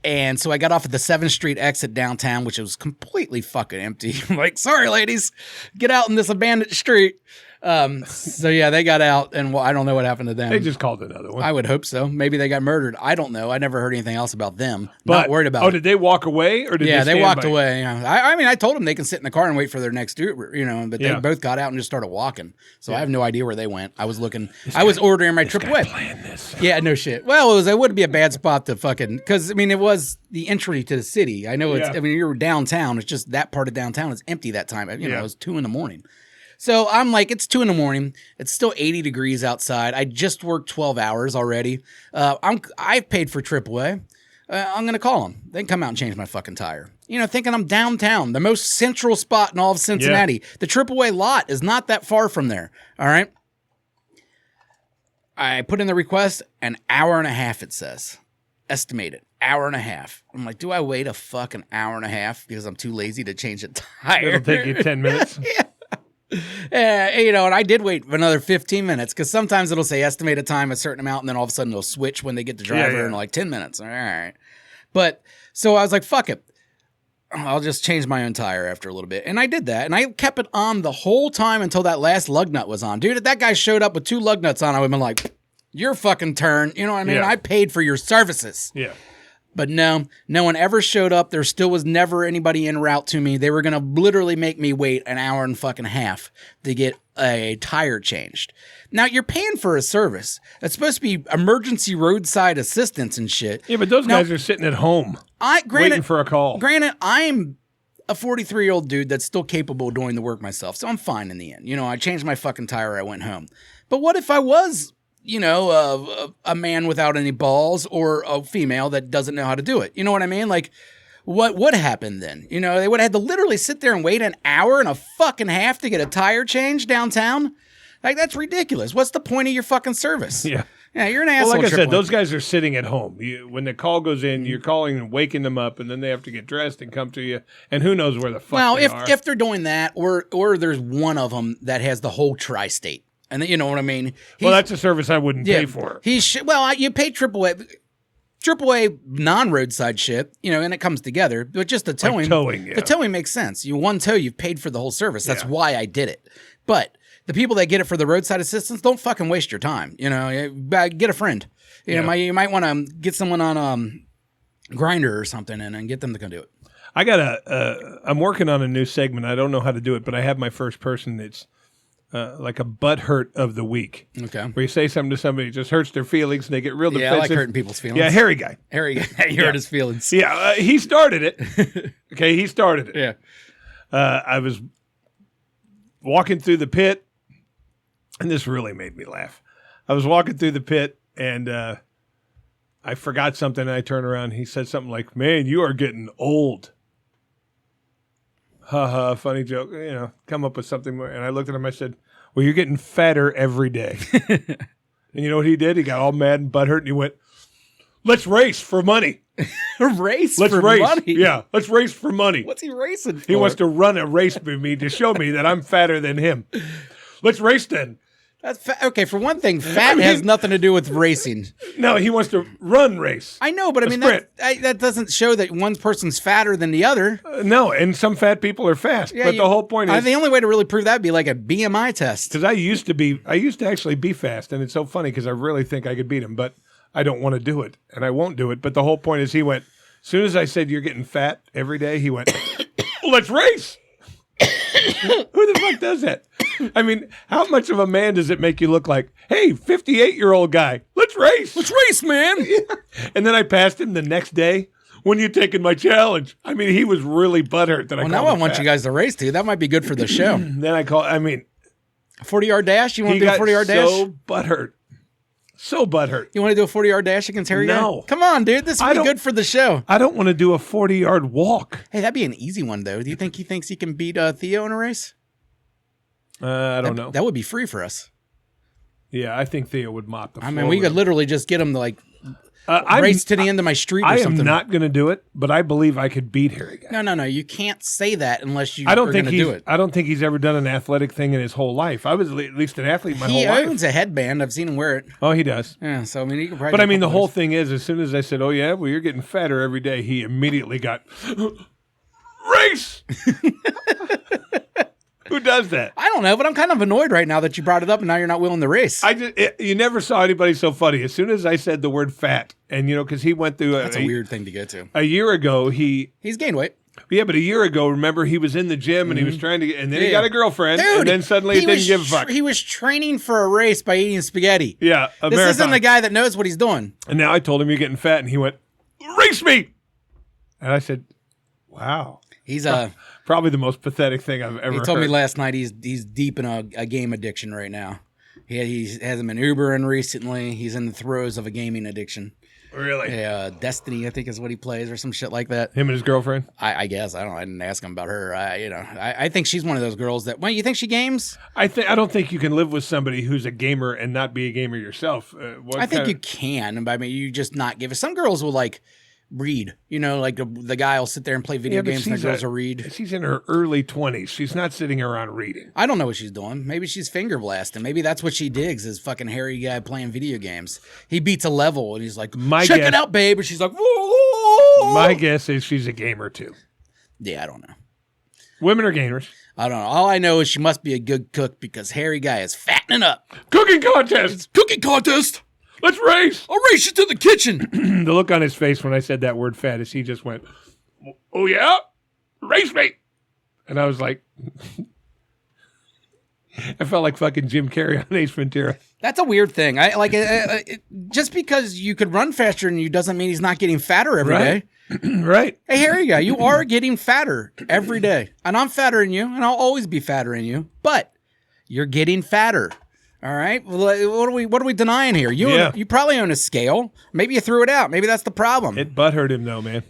And so I got off at the 7th Street exit downtown, which was completely fucking empty. I'm like, sorry, ladies, get out in this abandoned street. So yeah, they got out, and I don't know what happened to them. They just called another one. I would hope so. Maybe they got murdered. I don't know. I never heard anything else about them. But, not worried about it. Did they walk away, or did they walked away? Yeah. I mean, I told them they can sit in the car and wait for their next but they both got out and just started walking. So I have no idea where they went. I was looking. I was ordering my AAA. Playing this. Yeah, no shit. Well, it would be a bad spot to fucking, because I mean, it was the entry to the city. I know it's. I mean, you're downtown. It's just that part of downtown is empty that time. It was 2 a.m. So I'm like, it's 2 a.m. It's still 80 degrees outside. I just worked 12 hours already. I've paid for AAA. I'm going to call them. They can come out and change my fucking tire. Thinking I'm downtown, the most central spot in all of Cincinnati. Yeah. The AAA lot is not that far from there. All right. I put in the request, an hour and a half, it says. Estimated. Hour and a half. I'm like, do I wait a fucking hour and a half because I'm too lazy to change a tire? It'll take you 10 minutes. Yeah. And I did wait another 15 minutes because sometimes it'll say estimated time a certain amount, and then all of a sudden they'll switch when they get the driver and like 10 minutes. All right. But so I was like, fuck it. I'll just change my own tire after a little bit. And I did that. And I kept it on the whole time until that last lug nut was on. Dude, if that guy showed up with 2 lug nuts on, I would have been like, your fucking turn. You know what I mean? Yeah. I paid for your services. Yeah. But no one ever showed up. There still was never anybody en route to me. They were going to literally make me wait an hour and fucking half to get a tire changed. Now, you're paying for a service. That's supposed to be emergency roadside assistance and shit. Yeah, but those guys are sitting at home waiting for a call. Granted, I'm a 43-year-old dude that's still capable of doing the work myself, so I'm fine in the end. I changed my fucking tire. I went home. But what if I was a man without any balls or a female that doesn't know how to do it? You know what I mean? Like, what would happen then? They would have had to literally sit there and wait an hour and a fucking half to get a tire changed downtown? Like, that's ridiculous. What's the point of your fucking service? Yeah. Yeah, you're an asshole. Well, like I said, those guys are sitting at home. When the call goes in, you're calling and waking them up, and then they have to get dressed and come to you, and who knows where the fuck they are. If they're doing that, or there's one of them that has the whole tri-state. And you know what I mean? Well, that's a service I wouldn't pay for. You pay AAA non-roadside shit, and it comes together. But just the towing, the towing makes sense. One tow, you've paid for the whole service. That's why I did it. But the people that get it for the roadside assistance, don't fucking waste your time. Get a friend. You might want to get someone on Grindr or something and get them to come do it. I'm working on a new segment. I don't know how to do it, but I have my first person that's like a butt hurt of the week. Okay. Where you say something to somebody, it just hurts their feelings, and they get real defensive. Yeah, I like hurting people's feelings. Yeah, hairy guy. You hurt his feelings. Yeah, he started it. Okay, he started it. Yeah. I was walking through the pit, and this really made me laugh. I was walking through the pit, and I forgot something, and I turned around, and he said something like, "Man, you are getting old." Ha, funny joke, come up with something more. And I looked at him, I said, well, you're getting fatter every day. And you know what he did? He got all mad and butthurt, and he went, let's race for money. Let's race. Money? Yeah, let's race for money. What's he racing for? He wants to run a race with me to show me that I'm fatter than him. Let's race then. That's okay, for one thing, fat has nothing to do with racing. No, he wants to run race. I know, but I mean, that doesn't show that one person's fatter than the other. No, and some fat people are fast. Yeah, but the whole point is... the only way to really prove that would be like a BMI test. Because I used to actually be fast, and it's so funny because I really think I could beat him, but I don't want to do it, and I won't do it. But the whole point is he went, as soon as I said you're getting fat every day, he went, let's race. Who the fuck does that? I mean, how much of a man does it make you look like? Hey, 58-year-old guy, let's race. Let's race, man. Yeah. And then I passed him the next day. When you taking my challenge? I mean, he was really butthurt that I called him. Well, now I want you guys to race, dude. That might be good for the show. Then 40-yard dash? You want to do a 40-yard dash? So butthurt. So butthurt. You want to do a 40-yard dash against Harry? No. Guy? Come on, dude. This would be good for the show. I don't want to do a 40-yard walk. Hey, that'd be an easy one, though. Do you think he thinks he can beat Theo in a race? I don't know. That would be free for us. Yeah, I think Theo would mop the floor. I mean, we could literally just get him to race to the end of my street or something. I am not going to do it, but I believe I could beat Harry Guy. No. You can't say that unless you are going to do it. I don't think he's ever done an athletic thing in his whole life. I was at least an athlete my whole life. He owns a headband. I've seen him wear it. Oh, he does. Yeah, so I mean, he could probably. But I mean, the whole thing is, as soon as I said, "Oh yeah, well you're getting fatter every day," he immediately got race. Who does that? I don't know, but I'm kind of annoyed right now that you brought it up and now you're not willing to race. You never saw anybody so funny. As soon as I said the word fat, and because he went through that's a weird thing to get to. A year ago, he's gained weight. Yeah, but a year ago, remember, he was in the gym and he was trying to get, and then he got a girlfriend, and then suddenly he didn't give a fuck. He was training for a race by eating spaghetti. Yeah, this isn't the guy that knows what he's doing. And now I told him you're getting fat, and he went, race me! And I said, wow. He's probably the most pathetic thing I've ever heard. He told me last night he's deep in a game addiction right now. He hasn't been Ubering recently. He's in the throes of a gaming addiction. Really? Yeah, Destiny, I think is what he plays, or some shit like that. Him and his girlfriend? I guess. I didn't ask him about her. I think she's one of those girls that. Well, you think she games? I don't think you can live with somebody who's a gamer and not be a gamer yourself. I think you can, but I mean, you just not give it. Some girls will read. The guy will sit there and play video games, and the girls will read. She's in her early 20s. She's not sitting around reading. I don't know what she's doing. Maybe she's finger blasting. Maybe that's what she digs, is fucking hairy guy playing video games. He beats a level, and he's like, check it out, babe. And she's like, whoa. My guess is she's a gamer, too. Yeah, I don't know. Women are gamers. I don't know. All I know is she must be a good cook because hairy guy is fattening up. Cooking contest! It's cooking contest! Let's race! I'll race you to the kitchen. The look on his face when I said that word fat is he just went, oh yeah? Race me! And I was like, I felt like fucking Jim Carrey on Ace Ventura. That's a weird thing. Just because you could run faster than you doesn't mean he's not getting fatter every day. Right. Hey, hairy guy, you are getting fatter every day. And I'm fatter than you, and I'll always be fatter than you. But you're getting fatter. All right. Well, what are we denying here? You probably own a scale. Maybe you threw it out. Maybe that's the problem. It butthurt him though, man.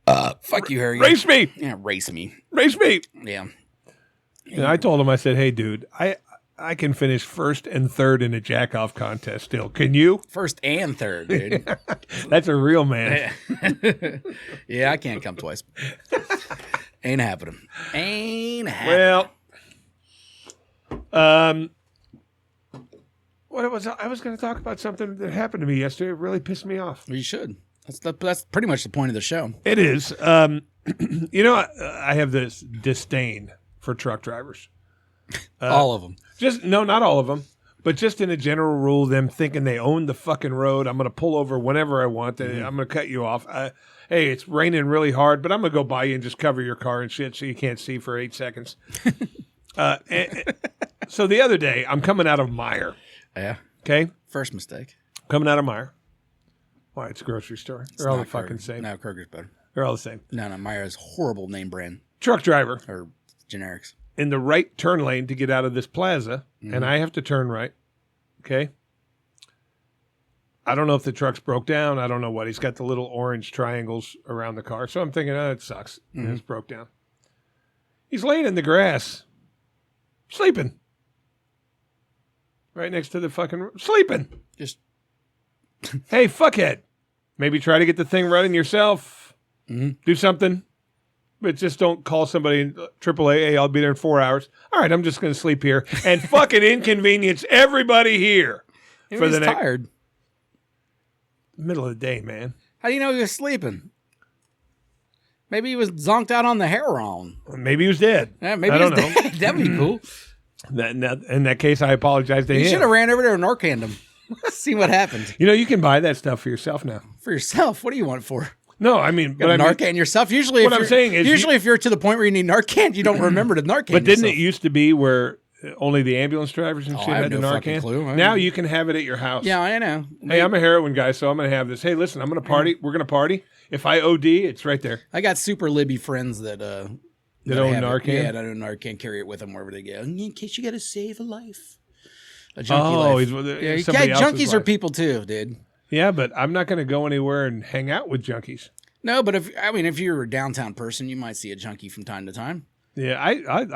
Fuck you, Harry. Race me. Yeah, race me. Race me. Yeah. And I told him, I said, hey, dude, I can finish first and third in a jack-off contest still. Can you? First and third, dude. That's a real man. Yeah, I can't come twice. Ain't happening. Ain't happening. Well, I was going to talk about something that happened to me yesterday. It really pissed me off. You should. That's pretty much the point of the show. It is. I have this disdain for truck drivers. All of them. Not all of them, but just in a general rule, them thinking they own the fucking road. I'm going to pull over whenever I want. Mm-hmm. I'm going to cut you off. Hey, it's raining really hard, but I'm going to go by you and just cover your car and shit so you can't see for 8 seconds. So the other day, I'm coming out of Meijer. Yeah. Okay? First mistake. Coming out of Meijer. Why? It's a grocery store. They're all the fucking same. No, Kroger's better. They're all the same. No, Meijer is horrible name brand. Truck driver. Or generics. In the right turn lane to get out of this plaza, and I have to turn right. Okay? I don't know if the truck's broke down. I don't know what. He's got the little orange triangles around the car. So I'm thinking, it sucks. Mm-hmm. It's broke down. He's laying in the grass, sleeping. Right next to the fucking... Sleeping. Just... Hey, fuckhead. Maybe try to get the thing running yourself. Mm-hmm. Do something. But just don't call somebody AAA. Hey, I'll be there in 4 hours. All right, I'm just going to sleep here and fucking inconvenience everybody here. For the tired. Middle of the day, man. How do you know he was sleeping? Maybe he was zonked out on the heroin. Maybe he was dead. Yeah, maybe I don't know. That'd be cool. In that case, I apologize to him. You should have ran over there and Narcaned him. See what happened. You can buy that stuff for yourself now. For yourself? What do you want it for? No, I mean, Narcan yourself. Usually, if you're to the point where you need Narcan, you don't remember to Narcan. But didn't it used to be where only the ambulance drivers and shit had the Narcan? Clue. Now you can have it at your house. Yeah, I know. Hey, I'm a heroin guy, so I'm going to have this. Hey, listen, I'm going to party. We're going to party. If I OD, it's right there. I got super libby friends that own Narcan. Yeah, that own Narcan. Carry it with them wherever they go in case you got to save a life. A junkie life. Junkies are people too, dude. Yeah, but I'm not going to go anywhere and hang out with junkies. No, but if you're a downtown person, you might see a junkie from time to time. Yeah, I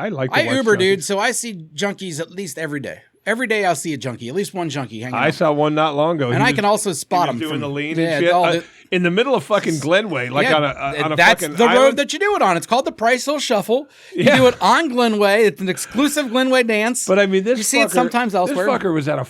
like to I watch Uber, junkies. dude, so I see junkies at least every day. Every day I'll see a junkie, at least one junkie hanging out. I saw one not long ago. And I can also spot them doing from the lean and shit. In the middle of fucking Glenway, like on a that's fucking the road island. that you do it on. It's called the Price Hill Shuffle. You do it on Glenway. It's an exclusive Glenway dance. But I mean, this you see it sometimes elsewhere. This fucker was at a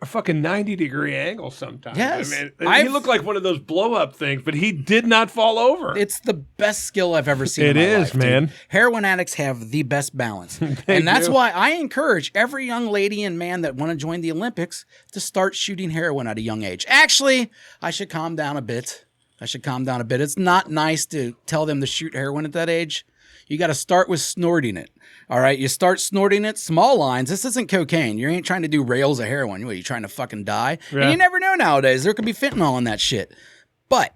fucking 90-degree angle sometimes. Yes. I mean, he looked like one of those blow-up things, but he did not fall over. It's the best skill I've ever seen It in my is, life, man. Dude. Heroin addicts have the best balance. And that's why I encourage every young lady and man that want to join the Olympics to start shooting heroin at a young age. Actually, I should calm down a bit. It's not nice to tell them to shoot heroin at that age. You got to start with snorting it. All right, you start snorting it, small lines. This isn't cocaine. You ain't trying to do rails of heroin. What, are you trying to fucking die? Yeah. And you never know nowadays. There could be fentanyl in that shit. But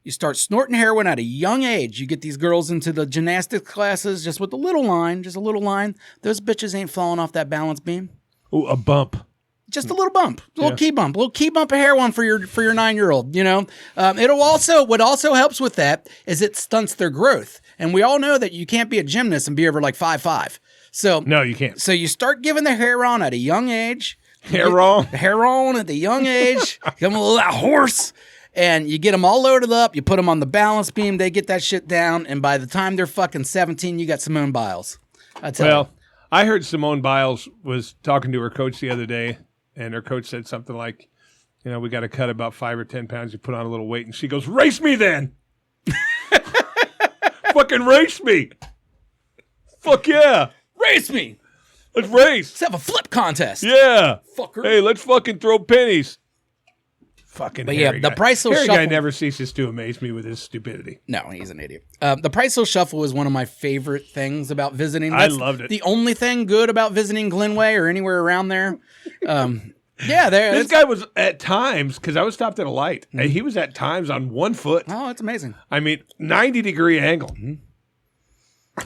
you start snorting heroin at a young age. You get these girls into the gymnastics classes just with a little line, Those bitches ain't falling off that balance beam. Ooh, a bump. Just a little bump, a little key bump of heroin for your 9-year-old. You know, what also helps with that is it stunts their growth, and we all know that you can't be a gymnast and be over like 5'5". So no, you can't. So you start giving the heroin at a young age. Heroin at the young age. Give them a little horse, and you get them all loaded up. You put them on the balance beam. They get that shit down, and by the time they're fucking 17, you got Simone Biles. I heard Simone Biles was talking to her coach the other day. And her coach said something like, you know, we got to cut about 5 or 10 pounds. You put on a little weight. And she goes, race me then. Fucking race me. Fuck yeah. Race me. Let's race. Let's have a flip contest. Yeah. Fucker. Hey, let's fucking throw pennies. Fucking But Harry the guy. Price Hill Harry Shuffle. guy never ceases to amaze me with his stupidity. No, he's an idiot. The Price Hill Shuffle is one of my favorite things about visiting. I loved it. The only thing good about visiting Glenway or anywhere around there. This guy was at times, because I was stopped at a light, and he was at times on 1 foot. Oh, that's amazing. I mean, 90-degree angle.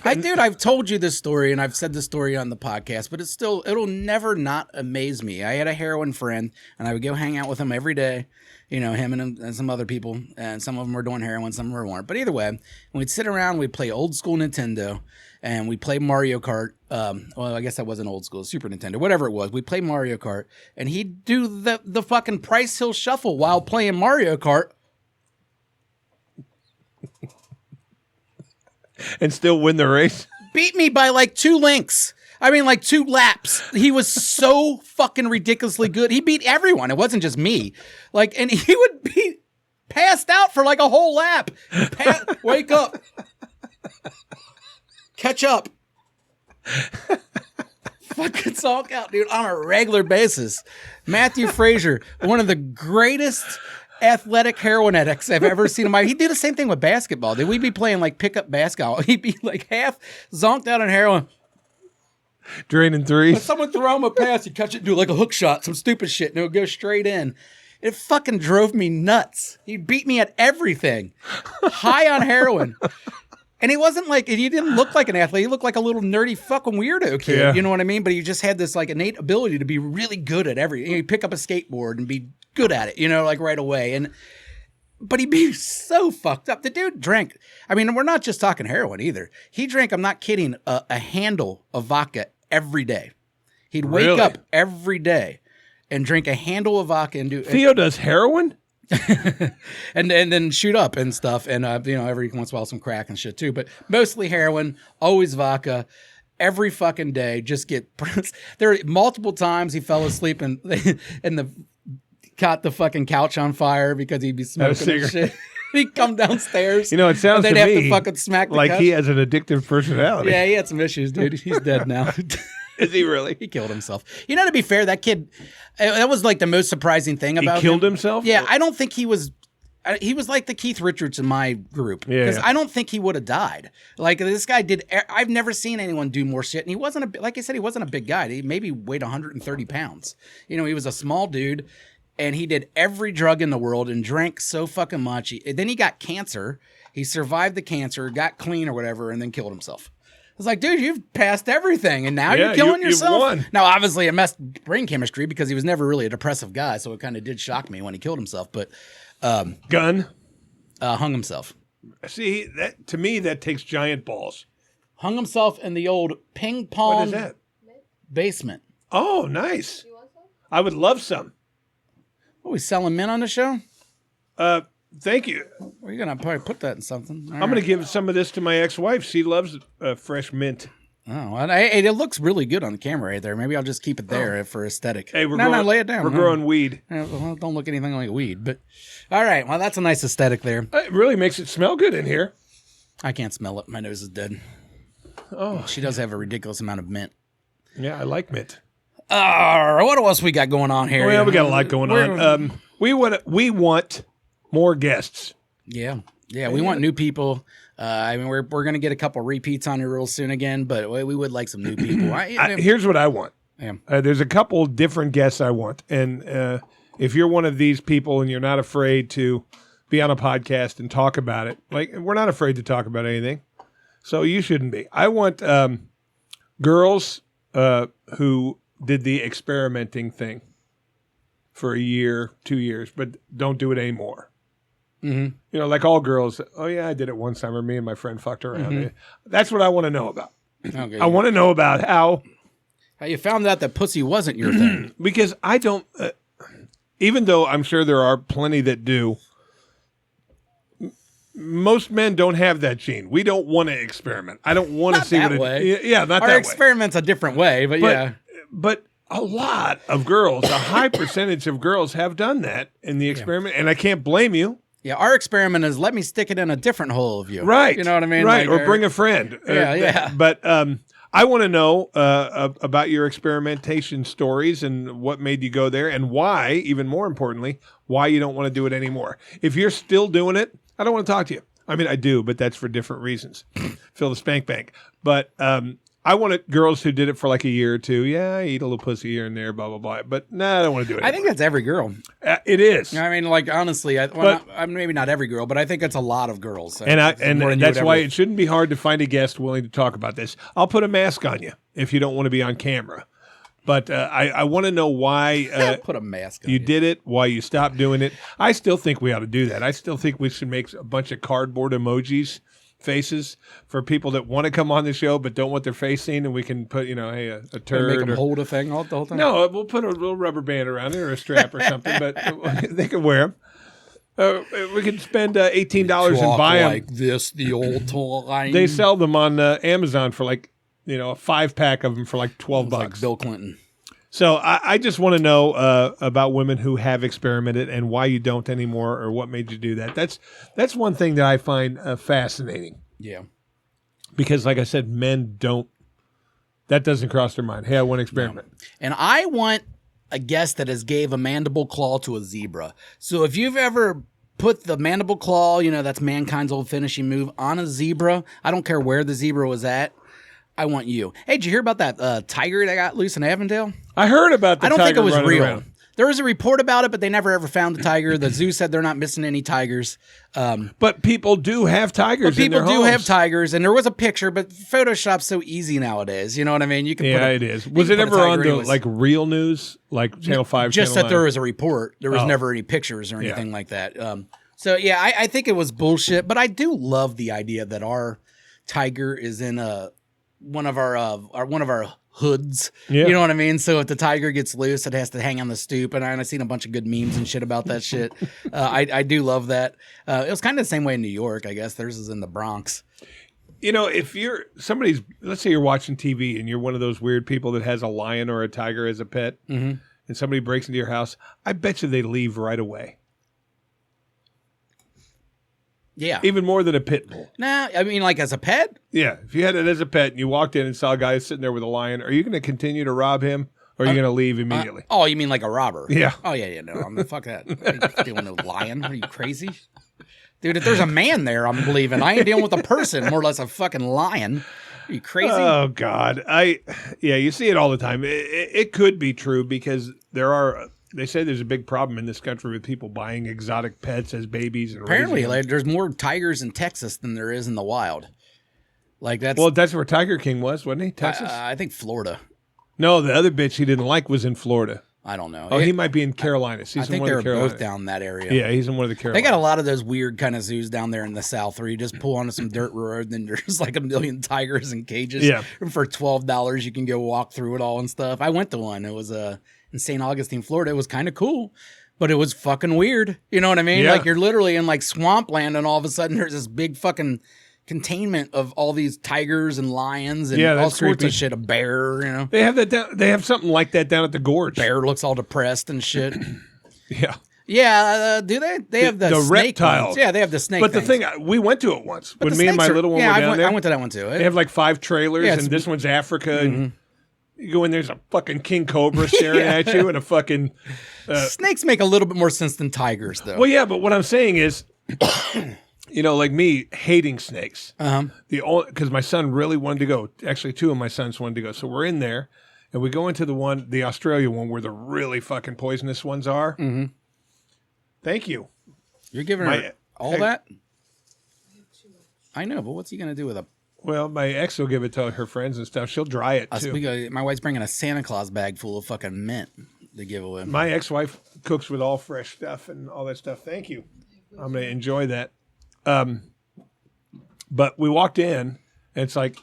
I've told you this story, and I've said this story on the podcast, but it'll never not amaze me. I had a heroin friend, and I would go hang out with him every day. You know, him and some other people, and some of them were doing heroin, some of them weren't. But either way, we'd sit around, we'd play old school Nintendo, and we'd play Mario Kart. Well, I guess that wasn't old school, Super Nintendo, whatever it was. We'd play Mario Kart, and he'd do the fucking Price Hill Shuffle while playing Mario Kart. And still win the race? Beat me by like 2 links. I mean, like 2 laps. He was so fucking ridiculously good. He beat everyone. It wasn't just me. Like, and he would be passed out for like a whole lap. Wake up. Catch up. Fucking sulk out, dude, on a regular basis. Matthew Frazier, one of the greatest athletic heroin addicts I've ever seen in my. He'd do the same thing with basketball. We'd be playing like pickup basketball. He'd be like half zonked out on heroin. Draining threes. If someone throw him a pass, he'd catch it, do like a hook shot, some stupid shit, and it would go straight in. It fucking drove me nuts. He beat me at everything. High on heroin. And he didn't look like an athlete. He looked like a little nerdy fucking weirdo kid. Yeah. You know what I mean? But he just had this like innate ability to be really good at everything. He'd pick up a skateboard and be good at it, you know, like right away. But he'd be so fucked up. The dude drank. I mean, we're not just talking heroin either. He drank, I'm not kidding, a handle of vodka every day. He'd wake up every day and drink a handle of vodka and do. Theo does heroin? and then shoot up and stuff, and every once in a while some crack and shit too, but mostly heroin, always vodka, every fucking day. Just get there. Multiple times he fell asleep and caught the fucking couch on fire because he'd be smoking and shit. He'd come downstairs. You know, it sounds and to they'd me have to fucking smack the like couch. He has an addictive personality. Yeah, he had some issues, dude. He's dead now. Is he really? He killed himself. You know, to be fair, that kid, that was like the most surprising thing about him. He killed himself? Yeah, I don't think he was like the Keith Richards in my group. Because I don't think he would have died. Like, this guy did, I've never seen anyone do more shit. And he wasn't, like I said, he wasn't a big guy. He maybe weighed 130 pounds. You know, he was a small dude. And he did every drug in the world and drank so fucking much. Then he got cancer. He survived the cancer, got clean or whatever, and then killed himself. was like, dude, you've passed everything, and now Yeah, you're killing you've yourself. won. Now, obviously, it messed brain chemistry because he was never really a depressive guy, so it kind of did shock me when he killed himself. But Gun. hung himself. See, that to me, that takes giant balls. Hung himself in the old ping pong What is that? basement. Oh, nice. I would love some. Oh, he's selling mint on the show? Thank you. Well, you're going to probably put that in something. I'm going to give some of this to my ex-wife. She loves fresh mint. Oh, and it looks really good on the camera right there. Maybe I'll just keep it there for aesthetic. Hey, no, lay it down. We're growing weed. Well, don't look anything like weed. But all right, well, that's a nice aesthetic there. It really makes it smell good in here. I can't smell it. My nose is dead. Oh, She does have a ridiculous amount of mint. yeah, I like mint. What else we got going on here? Well, we got a lot going on. We want more guests. Yeah, we want new people. I mean, we're going to get a couple repeats on here real soon again, but we would like some new people. Here's what I want. Yeah. There's a couple different guests I want, and if you're one of these people and you're not afraid to be on a podcast and talk about it, like we're not afraid to talk about anything, so you shouldn't be. I want girls who did the experimenting thing for a year, 2 years, but don't do it anymore. Mm-hmm. You know, like all girls. Oh yeah, I did it one summer. Me and my friend fucked around. Mm-hmm. That's what I want to know about. Okay, I want to know about how you found out that pussy wasn't your thing. Because I don't. Even though I'm sure there are plenty that do. Most men don't have that gene. We don't want to experiment. I don't want to see that what way. Yeah, not Our that way. experiment's a different way, but yeah. But a lot of girls, a high percentage of girls have done that in the experiment, and I can't blame you. Yeah, our experiment is let me stick it in a different hole of you. Right. You know what I mean? Right, Like, or bring a friend. Yeah. But I want to know about your experimentation stories and what made you go there and why, even more importantly, why you don't want to do it anymore. If you're still doing it, I don't want to talk to you. I mean, I do, but that's for different reasons. Fill the spank bank. But I wanted girls who did it for like a year or two. Yeah, I eat a little pussy here and there, blah, blah, blah. But nah, I don't want to do it anymore. I think that's every girl. It is. I mean, like, honestly, maybe not every girl, but I think it's a lot of girls. And that's why it shouldn't be hard to find a guest willing to talk about this. I'll put a mask on you if you don't want to be on camera. But I want to know why put a mask on you did it, why you stopped doing it. I still think we ought to do that. I still think we should make a bunch of cardboard emojis faces for people that want to come on the show but don't want their face seen, and we can put, hey, a turd. Make them hold a thing all the whole time? No, we'll put a little rubber band around it or a strap or something, but they can wear them. We could spend $18 and buy them. Like this the old time. They sell them on Amazon for like, a 5-pack of them for like $12. Like Bill Clinton. So I just want to know about women who have experimented and why you don't anymore, or what made you do that. That's one thing that I find fascinating. Yeah. Because like I said, men don't. That doesn't cross their mind. Hey, I want to experiment. No. And I want a guest that has gave a mandible claw to a zebra. So if you've ever put the mandible claw, that's mankind's old finishing move, on a zebra, I don't care where the zebra was at, I want you. Hey, did you hear about that tiger that got loose in Avondale? I heard about the tiger. I don't think it was real. Around. There was a report about it, but they never ever found the tiger. The zoo said they're not missing any tigers. But people do have tigers. But people in their do homes. have tigers, and there was a picture. But Photoshop's so easy nowadays. You know what I mean? You can. It is. Was it ever on the like real news, like Channel 5? Just Channel that 9? there was a report. There was never any pictures or anything like that. So yeah, I think it was bullshit. But I do love the idea that our tiger is in one of our hoods. Yeah. You know what I mean? So if the tiger gets loose, it has to hang on the stoop. And I've seen a bunch of good memes and shit about that shit. I do love that. It was kind of the same way in New York, I guess. Theirs is in the Bronx. If you're let's say you're watching TV and you're one of those weird people that has a lion or a tiger as a pet, and somebody breaks into your house, I bet you they leave right away. Yeah. Even more than a pit bull. Nah, I mean, like as a pet? Yeah. If you had it as a pet and you walked in and saw a guy sitting there with a lion, are you going to continue to rob him, or are you going to leave immediately? Oh, you mean like a robber? Yeah. Oh, yeah. No, fuck that. I ain't dealing with a lion. Are you crazy? Dude, if there's a man there, I'm leaving. I ain't dealing with a person, more or less a fucking lion. Are you crazy? Oh, God. You see it all the time. It could be true because they say there's a big problem in this country with people buying exotic pets as babies. And apparently, there's more tigers in Texas than there is in the wild. Like that's Well, that's where Tiger King was, wasn't he? Texas? I think Florida. No, the other bitch he didn't like was in Florida. I don't know. Oh, he might be in Carolinas. He's I think in one they're of the Carolinas. both down that area. Yeah, he's in one of the They Carolinas. got a lot of those weird kind of zoos down there in the South where you just pull onto some dirt road and then there's like a million tigers in cages. Yeah. And for $12, you can go walk through it all and stuff. I went to one. It was in St. Augustine, Florida. It was kind of cool, but it was fucking weird. You know what I mean? Yeah. Like you're literally in like swampland and all of a sudden there's this big fucking containment of all these tigers and lions and all that's sorts creepy. of shit. A bear, you know. They have that down, they have something like that down at the gorge. Bear looks all depressed and shit. Yeah. Yeah, do they? They have the snake reptile. ones. Yeah, they have the snake. But the things. thing, we went to it once But when the me and my snakes are- little one yeah, were down there. I went to that one too. They have like 5 trailers, Yeah, and it's- this one's Africa. And you go in, there's a fucking king cobra staring at you, and a fucking. Snakes make a little bit more sense than tigers, though. Well, yeah, but what I'm saying is, you know, like me hating snakes. Because my son really wanted to go. Actually, 2 of my sons wanted to go. So we're in there, and we go into the Australia one, where the really fucking poisonous ones are. Mm-hmm. Thank you. You're giving her all that? I know, but what's he gonna do with a? Well, my ex will give it to her friends and stuff. She'll dry it too. My wife's bringing a Santa Claus bag full of fucking mint to give away. My ex-wife cooks with all fresh stuff and all that stuff. Thank you. I'm going to enjoy that. But we walked in, and it's like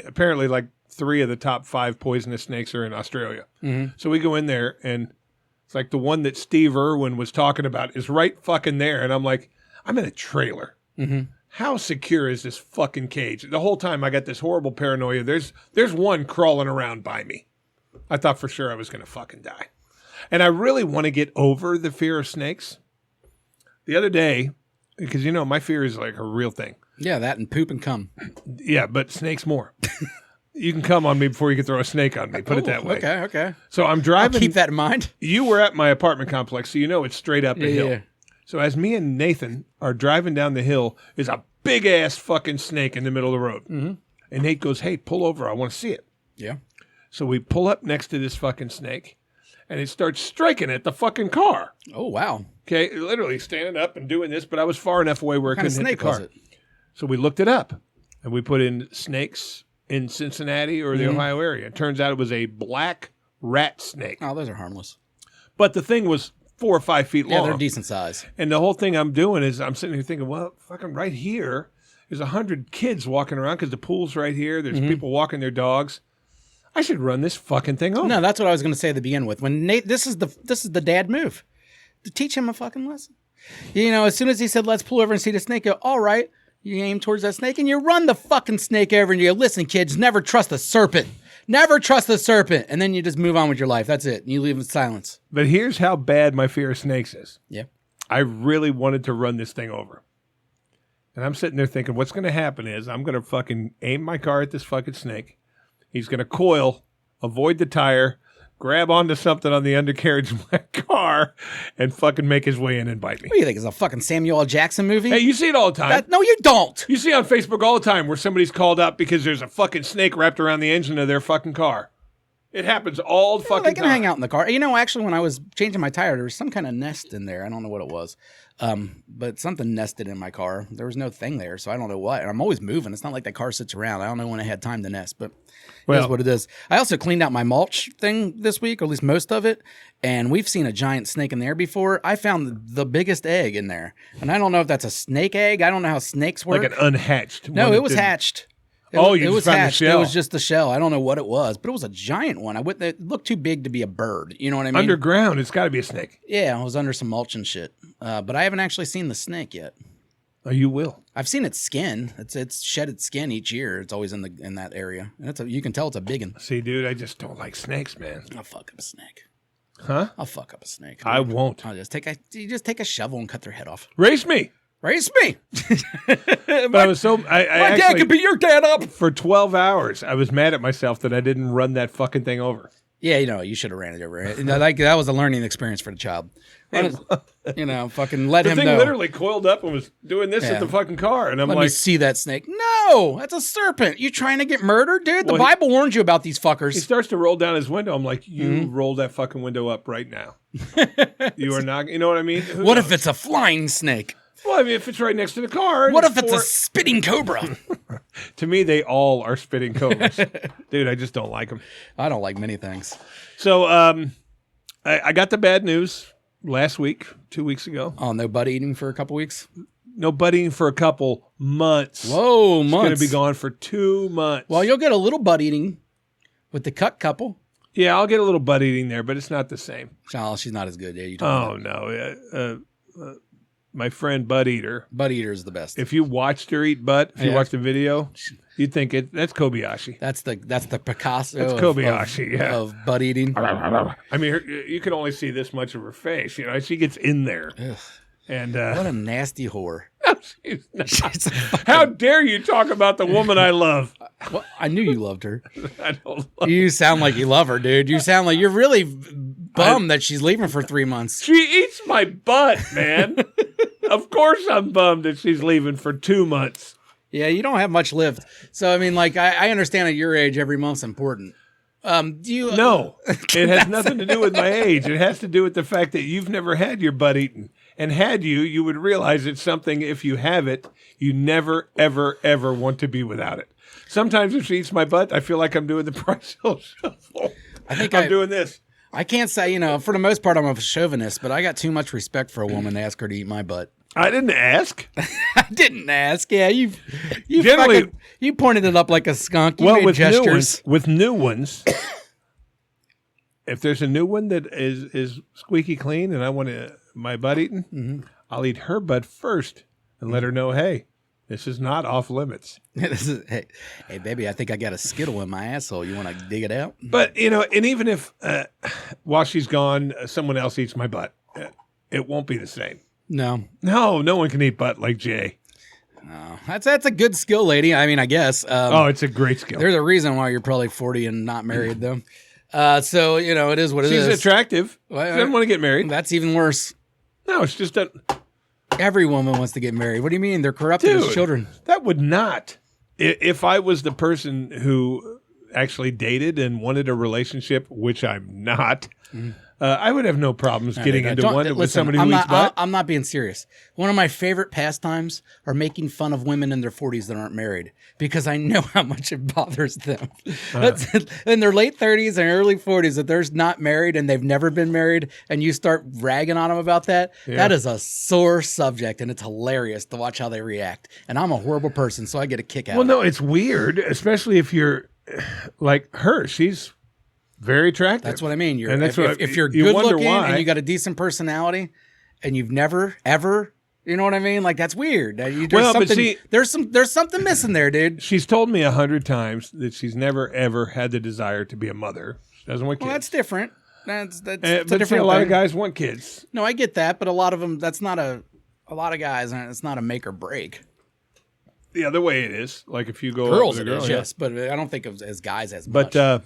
apparently like 3 of the top 5 poisonous snakes are in Australia. Mm-hmm. So we go in there, and it's like the one that Steve Irwin was talking about is right fucking there. And I'm like, I'm in a trailer. Mm-hmm. How secure is this fucking cage? The whole time I got this horrible paranoia. There's one crawling around by me. I thought for sure I was going to fucking die. And I really want to get over the fear of snakes. The other day, because, you know, my fear is like a real thing. Yeah, that and poop and cum. Yeah, but snakes more. You can come on me before you can throw a snake on me. Put it that way. Okay. So I'm driving. I'll keep that in mind. You were at my apartment complex, so you know it's straight up the hill. Yeah. So as me and Nathan are driving down the hill, is a big-ass fucking snake in the middle of the road. Mm-hmm. And Nate goes, hey, pull over. I want to see it. Yeah. So we pull up next to this fucking snake, and it starts striking at the fucking car. Oh, wow. Okay, literally standing up and doing this, but I was far enough away where it What kind of couldn't hit the snake car. was it? So we looked it up, and we put in snakes in Cincinnati or the Ohio area. It turns out it was a black rat snake. Oh, those are harmless. But the thing was 4 or 5 feet Yeah, long. they're decent size. And the whole thing I'm doing is I'm sitting here thinking, well, fucking right here, there's 100 kids walking around because the pool's right here. There's people walking their dogs. I should run this fucking thing over. No, that's what I was going to say to begin with. When Nate, this is the dad move, to teach him a fucking lesson. You know, as soon as he said, "Let's pull over and see the snake," you go, all right. You aim towards that snake and you run the fucking snake over and you go, listen, kids, never trust a serpent. Never trust a serpent. And then you just move on with your life. That's it. And you leave in silence. But here's how bad my fear of snakes is. Yeah. I really wanted to run this thing over. And I'm sitting there thinking, what's going to happen is I'm going to fucking aim my car at this fucking snake. He's going to coil, avoid the tire, grab onto something on the undercarriage of my car, and fucking make his way in and bite me. What do you think? It's a fucking Samuel L. Jackson movie? Hey, you see it all the time. No, you don't. You see on Facebook all the time where somebody's called up because there's a fucking snake wrapped around the engine of their fucking car. It happens all the fucking They can time. hang out in the car. You know, actually, when I was changing my tire, there was some kind of nest in there. I don't know what it was. But something nested in my car. There was no thing there, so I don't know what. And I'm always moving. It's not like that car sits around. I don't know when I had time to nest, but it is what it is. I also cleaned out my mulch thing this week, or at least most of it, and we've seen a giant snake in there before. I found the biggest egg in there, and I don't know if that's a snake egg. I don't know how snakes work. Like an unhatched. No, one it that was didn't- hatched. You it just was found the hatched. It shell. was just the shell. I don't know what it was, but it was a giant one. It looked too big to be a bird. You know what I mean? Underground, it's got to be a snake. Yeah, it was under some mulch and shit. But I haven't actually seen the snake yet. Oh, you will. I've seen its skin. It's shed its skin each year. It's always in that area. And you can tell it's a big one. See, dude, I just don't like snakes, man. I'll fuck up a snake. Huh? I'll fuck up a snake. I won't. You just take a shovel and cut their head off. Race me. Race me. But I was so My actually, dad could beat your dad up. for 12 hours. I was mad at myself that I didn't run that fucking thing over. Yeah, you should have ran it over. Like that was a learning experience for the child. Fucking let The him thing know. literally coiled up and was doing this at the fucking car, and I'm Let me like, see that snake. No, that's a serpent. You trying to get murdered, dude? The Well, Bible warned you about these he fuckers. starts to roll down his window. I'm like, you Mm-hmm. roll that fucking window up right now. You are not. You know what I mean? Who What knows? if it's a flying snake? Well, I mean, if it's right next to the car. What if it's a spitting cobra? To me, they all are spitting cobras. Dude, I just don't like them. I don't like many things. So I got the bad news last week, 2 weeks ago. Oh, no butt eating for a couple weeks? No butt eating for a couple months. Whoa, It's months. going to be gone for 2 months. Well, you'll get a little butt eating with the cuck couple. Yeah, I'll get a little butt eating there, but it's not the same. Oh, she's not as good. Yeah, you Oh, no. My friend Butt Eater. Butt Eater is the best. If you watched her eat butt, if you Yeah. watched the video, you'd think that's Kobayashi. That's the Picasso. That's Kobayashi, yeah. Of butt eating. I mean, you can only see this much of her face. You know, she gets in there. Ugh, And what a nasty whore. she's not. How dare you talk about the woman I love? Well, I knew you loved her. I don't love. You sound like you love her, dude. You sound like you're really bummed that she's leaving for 3 months. She eats my butt, man. Of course I'm bummed that she's leaving for 2 months. Yeah, you don't have much lived. So, I mean, like, I understand at your age, every month's important. Do you? No, it has nothing to do with my age. It has to do with the fact that you've never had your butt eaten. And had you would realize it's something, if you have it, you never, ever, ever want to be without it. Sometimes if she eats my butt, I feel like I'm doing the Price Hill Shuffle. I think I'm doing this. I can't say, for the most part, I'm a chauvinist, but I got too much respect for a woman to ask her to eat my butt. I didn't ask. I didn't ask. Yeah, you Generally- you pointed it up like a skunk. You Well, made with gestures. new ones, if there's a new one that is squeaky clean and I want my butt eaten, I'll eat her butt first and let her know, hey, this is not off limits. Hey, baby, I think I got a Skittle in my asshole. You want to dig it out? But, and even if while she's gone, someone else eats my butt, it won't be the same. No. No one can eat butt like Jay. No. That's a good skill, lady. I mean, I guess. It's a great skill. There's a reason why you're probably 40 and not married, though. So, it is what it is. She's attractive. Well, She doesn't want to get married. That's even worse. No, it's just that. Every woman wants to get married. What do you mean? They're corrupted as children. That would not. If I was the person who actually dated and wanted a relationship, which I'm not, I would have no problems getting into one with somebody who eats butt. I'm not being serious. One of my favorite pastimes are making fun of women in their 40s that aren't married because I know how much it bothers them. In their late 30s and early 40s, that they're not married and they've never been married, and you start ragging on them about that, that is a sore subject, and it's hilarious to watch how they react. And I'm a horrible person, so I get a kick out of it. Well, no, it's weird, especially if you're like her. She's very attractive. That's what I mean. If you're you good wonder looking why. and you got a decent personality, and you've never ever, you know what I mean? Like, that's weird. There's something missing there, dude. She's told me 100 times that she's never ever had the desire to be a mother. She doesn't want kids. Well, that's different. That's a but different. a lot of thing. guys want kids. No, I get that, but a lot of them, that's not a lot of guys, and it's not a make or break. The other way it is. Like if you go Girls, out with it a girl, is, yeah. yes, but I don't think of as guys as much. But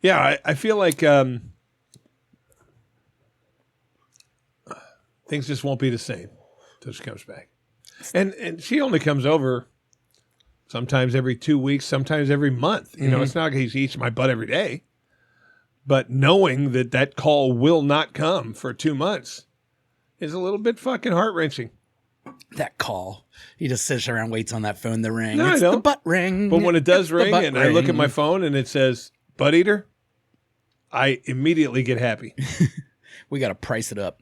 I feel like things just won't be the same until she comes back. And she only comes over sometimes every 2 weeks, sometimes every month. You know, it's not like he eats my butt every day. But knowing that call will not come for 2 months is a little bit fucking heart-wrenching. That call, he just sits around, waits on that phone to ring. No, It's I don't. the butt ring. But when it does It's the ring butt and I look at ring. my phone and it says, Butt Eater, I immediately get happy. We got to price it up.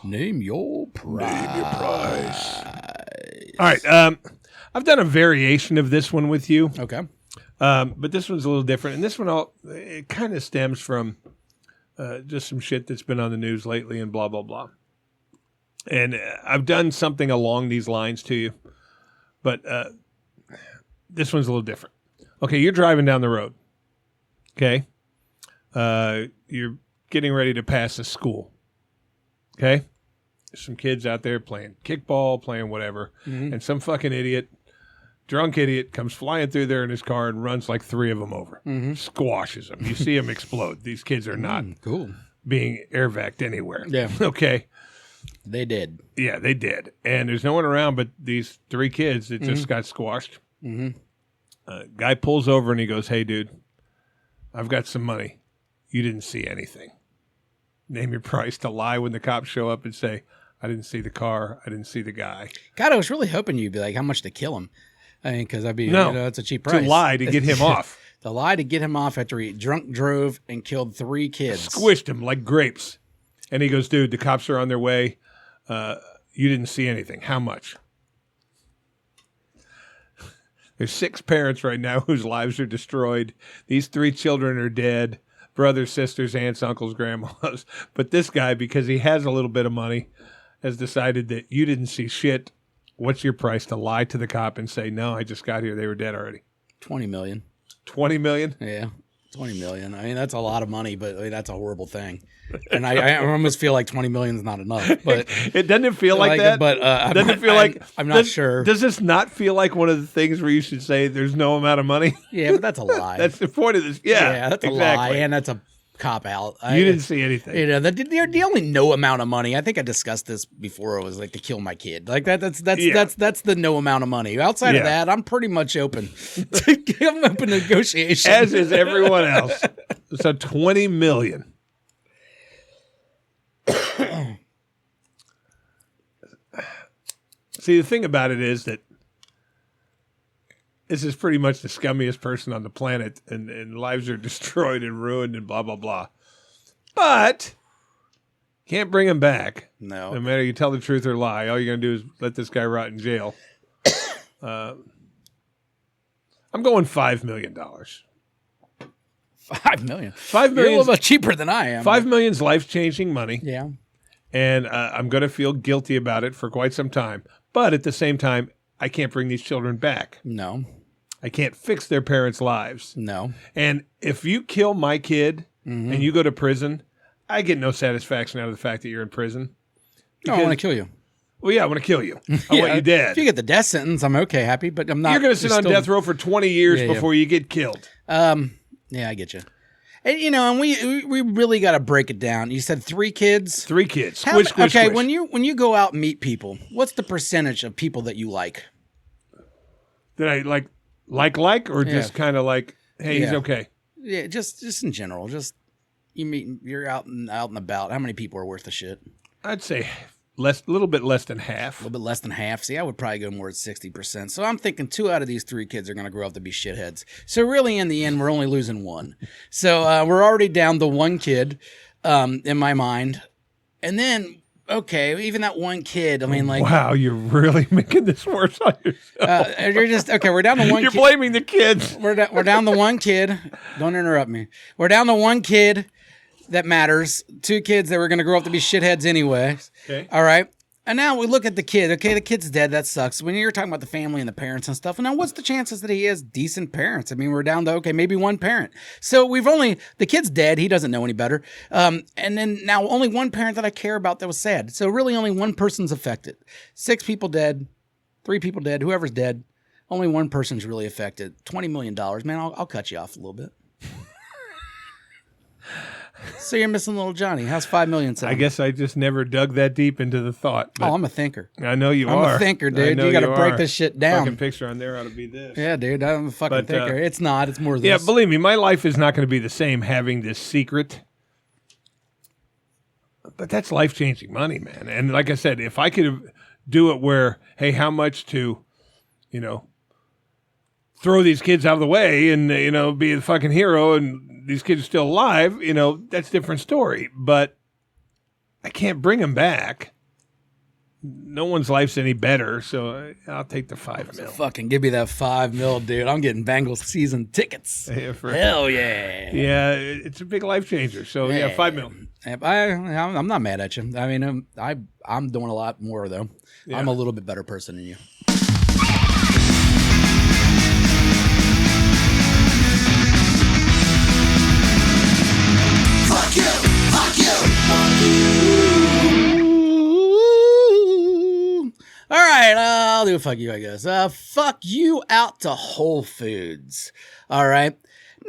Name your price. All right. I've done a variation of this one with you. Okay. But this one's a little different. And this one, it kind of stems from just some shit that's been on the news lately and blah, blah, blah. And I've done something along these lines to you. But this one's a little different. Okay, you're driving down the road. Okay? You're getting ready to pass a school. Okay? There's some kids out there playing kickball, playing whatever. And some fucking idiot, drunk idiot, comes flying through there in his car and runs like 3 of them over. Squashes them. You see them explode. These kids are not Cool. being air vac'd anywhere. Yeah. Okay. They did. Yeah, they did. And there's no one around but these 3 kids that just got squashed. Guy pulls over and he goes, "Hey, dude, I've got some money. You didn't see anything. Name your price," to lie when the cops show up and say, "I didn't see the car. I didn't see the guy." God, I was really hoping you'd be like, how much to kill him? I mean, because I'd be, it's a cheap price. To lie to get him off. To lie to get him off after he drunk drove and killed 3 kids. Squished him like grapes. And he goes, "Dude, the cops are on their way. You didn't see anything. How much?" There's 6 parents right now whose lives are destroyed. These 3 children are dead. Brothers, sisters, aunts, uncles, grandmas. But this guy, because he has a little bit of money, has decided that you didn't see shit. What's your price to lie to the cop and say, "No, I just got here. They were dead already"? 20 million. 20 million? Yeah, 20 million. I mean, that's a lot of money, but I mean, that's a horrible thing. And I almost feel like 20 million is not enough. But it doesn't feel like that. But doesn't it feel like I'm not sure. Does this not feel like one of the things where you should say there's no amount of money? Yeah, but that's a lie. That's the point of this. Yeah, that's exactly. a lie, and that's a cop out. You didn't see anything. The only no amount of money. I think I discussed this before. It was like to kill my kid. Like that's the no amount of money. Outside of that, I'm pretty much open. I'm open to negotiation, as is everyone else. So 20 million. See, the thing about it is that this is pretty much the scummiest person on the planet, and lives are destroyed and ruined and blah, blah, blah. But can't bring him back. No matter you tell the truth or lie. All you're going to do is let this guy rot in jail. I'm going $5 million. $5 million? $5 million. You're a little bit cheaper than I am. $5 million is life-changing money. Yeah. And I'm going to feel guilty about it for quite some time. But at the same time, I can't bring these children back. No. I can't fix their parents' lives. No. And if you kill my kid and you go to prison, I get no satisfaction out of the fact that you're in prison. No, I want to kill you. Well, yeah, I want to kill you. I want you dead. If you get the death sentence, I'm okay, happy, but I'm not. You're going to sit on death row for 20 years before you get killed. Yeah, I get you. And, and we really got to break it down. You said 3 kids? 3 kids. Squish, squish, okay, squish. when you go out and meet people, what's the percentage of people that you like? That I like, or just kind of like, hey, he's okay? Yeah, just in general. Just you're out and about. How many people are worth of shit? I'd say a little bit less than half. A little bit less than half. See, I would probably go more at 60%. So I'm thinking 2 out of these 3 kids are going to grow up to be shitheads. So really, in the end, we're only losing 1. So we're already down to 1 kid in my mind. And then, okay, even that 1 kid, I mean, like... Wow, you're really making this worse on yourself. You're just... Okay, we're down to 1 You're blaming the kids. We're down to 1 kid. Don't interrupt me. We're down to 1 kid that matters. 2 kids that were going to grow up to be shitheads anyway. Okay. All right. And now we look at the kid. Okay, the kid's dead. That sucks. When you're talking about the family and the parents and stuff, now what's the chances that he has decent parents? I mean, we're down to, okay, maybe 1 parent. So the kid's dead. He doesn't know any better. And then now only 1 parent that I care about that was sad. So really only 1 person's affected. 6 people dead, 3 people dead, whoever's dead. Only 1 person's really affected. $20 million. Man, I'll cut you off a little bit. So you're missing little Johnny. How's $5 million sound? I guess I just never dug that deep into the thought. Oh, I'm a thinker. I know you are. I'm a thinker, dude. You got to break this shit down. Fucking picture on there ought to be this. Yeah, dude. I'm a fucking thinker. It's not. It's more this. Yeah, believe me, my life is not going to be the same having this secret. But that's life-changing money, man. And like I said, if I could do it where, hey, how much to, throw these kids out of the way and, be the fucking hero and these kids are still alive, that's a different story. But I can't bring them back. No one's life's any better, so I'll take the $5 million. Fucking give me that $5 million, dude. I'm getting Bengals season tickets. Hell yeah. Yeah, it's a big life changer. So, yeah, $5 million. I'm not mad at you. I mean, I'm doing a lot more, though. Yeah. I'm a little bit better person than you. All right, I'll do fuck you, I guess. Fuck you out to Whole Foods. All right.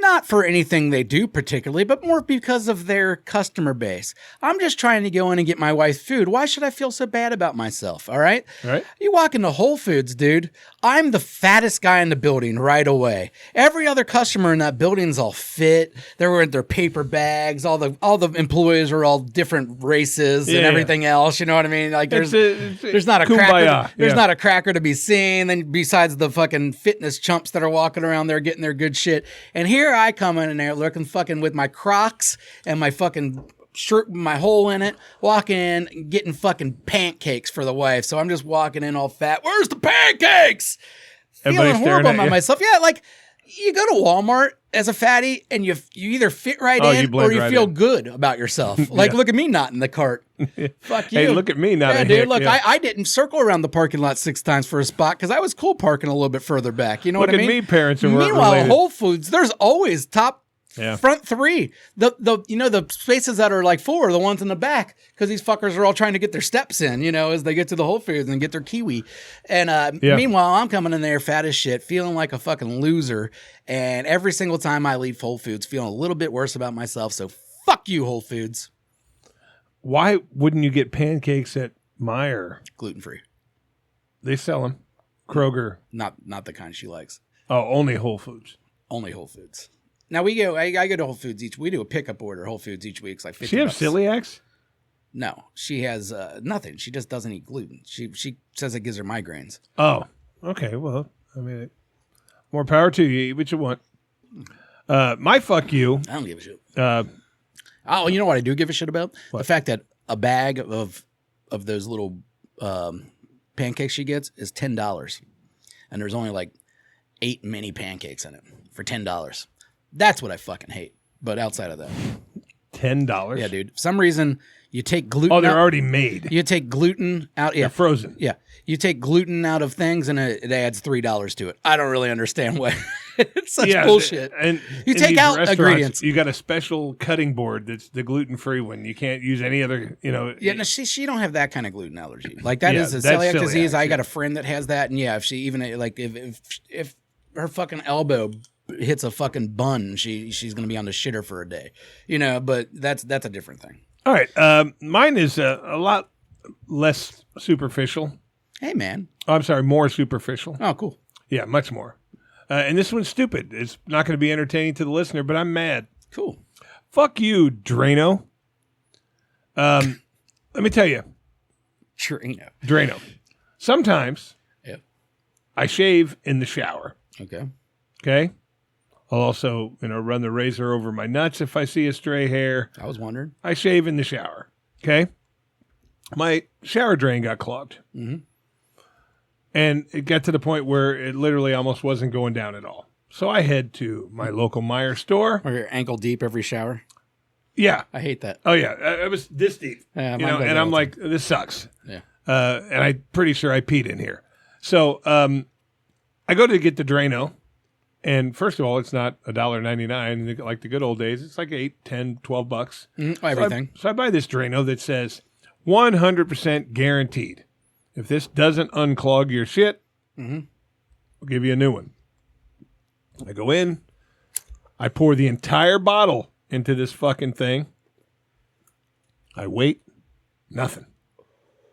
Not for anything they do particularly, but more because of their customer base. I'm just trying to go in and get my wife food. Why should I feel so bad about myself? All right? All right. You walk into Whole Foods, dude. I'm the fattest guy in the building right away. Every other customer in that building's all fit. They're wearing their paper bags. All the employees are all different races and everything else. You know what I mean? Like there's not a cracker. There's not a cracker to be seen. Then besides the fucking fitness chumps that are walking around there getting their good shit. And here I come in there looking fucking with my Crocs and my fucking shirt with my hole in it, walking in, getting fucking pancakes for the wife. So I'm just walking in all fat. Where's the pancakes? Feeling horrible about myself. Yeah, like you go to Walmart as a fatty and you either fit right in or you feel good about yourself. Like, look at me not in the cart. Fuck you. Hey, look at me not in dude, look, I didn't circle around the parking lot 6 times for a spot because I was cool parking a little bit further back. You know what I mean? Look at me, parents and Meanwhile, Whole Foods, there's always front 3. The spaces that are like 4 are the ones in the back because these fuckers are all trying to get their steps in, as they get to the Whole Foods and get their kiwi. And meanwhile, I'm coming in there fat as shit, feeling like a fucking loser. And every single time I leave Whole Foods, feeling a little bit worse about myself. So fuck you, Whole Foods. Why wouldn't you get pancakes at Meijer? Gluten-free. They sell them. Kroger. Not the kind she likes. Oh, only Whole Foods. Only Whole Foods. Now I go to Whole Foods we do a pickup order Whole Foods each week. It's like $50. She have celiacs? No, she has nothing. She just doesn't eat gluten. She says it gives her migraines. Oh, okay. Well, I mean, more power to you. Eat what you want. My fuck you. I don't give a shit. You know what I do give a shit about? What? The fact that a bag of those little pancakes she gets is $10, and there's only like 8 mini pancakes in it for $10. That's what I fucking hate. But outside of that, $10. Yeah, dude. For some reason you take gluten. Oh, they're already made. You take gluten out. Yeah, they're frozen. Yeah, you take gluten out of things, and it adds $3 to it. I don't really understand why. It's such bullshit. And you take out ingredients. You got a special cutting board that's the gluten-free one. You can't use any other. Yeah, no, she don't have that kind of gluten allergy. Like that is a celiac disease. I got a friend that has that, and if she even like if her fucking elbow hits a fucking bun, she's gonna be on the shitter for a day, but that's a different thing. All right, mine is a lot less superficial. Hey man. Oh, I'm sorry, more superficial. Oh, cool. Yeah, much more. And this one's stupid. It's not going to be entertaining to the listener, but I'm mad. Cool. Fuck you, Drano. Let me tell you. Drano. Sometimes I shave in the shower. Okay? I'll also, run the razor over my nuts if I see a stray hair. I was wondering. I shave in the shower. Okay? My shower drain got clogged. Mm-hmm. And it got to the point where it literally almost wasn't going down at all. So I head to my local Meijer store. Or you're ankle deep every shower? Yeah. I hate that. Oh, yeah. It was this deep. Yeah, and I'm like, this sucks. Yeah. And I'm pretty sure I peed in here. So I go to get the Drano. And first of all, it's not $1.99 like the good old days. It's like $8, $10, $12. Everything. So I buy this Drano that says 100% guaranteed. If this doesn't unclog your shit, I'll give you a new one. I go in. I pour the entire bottle into this fucking thing. I wait. Nothing.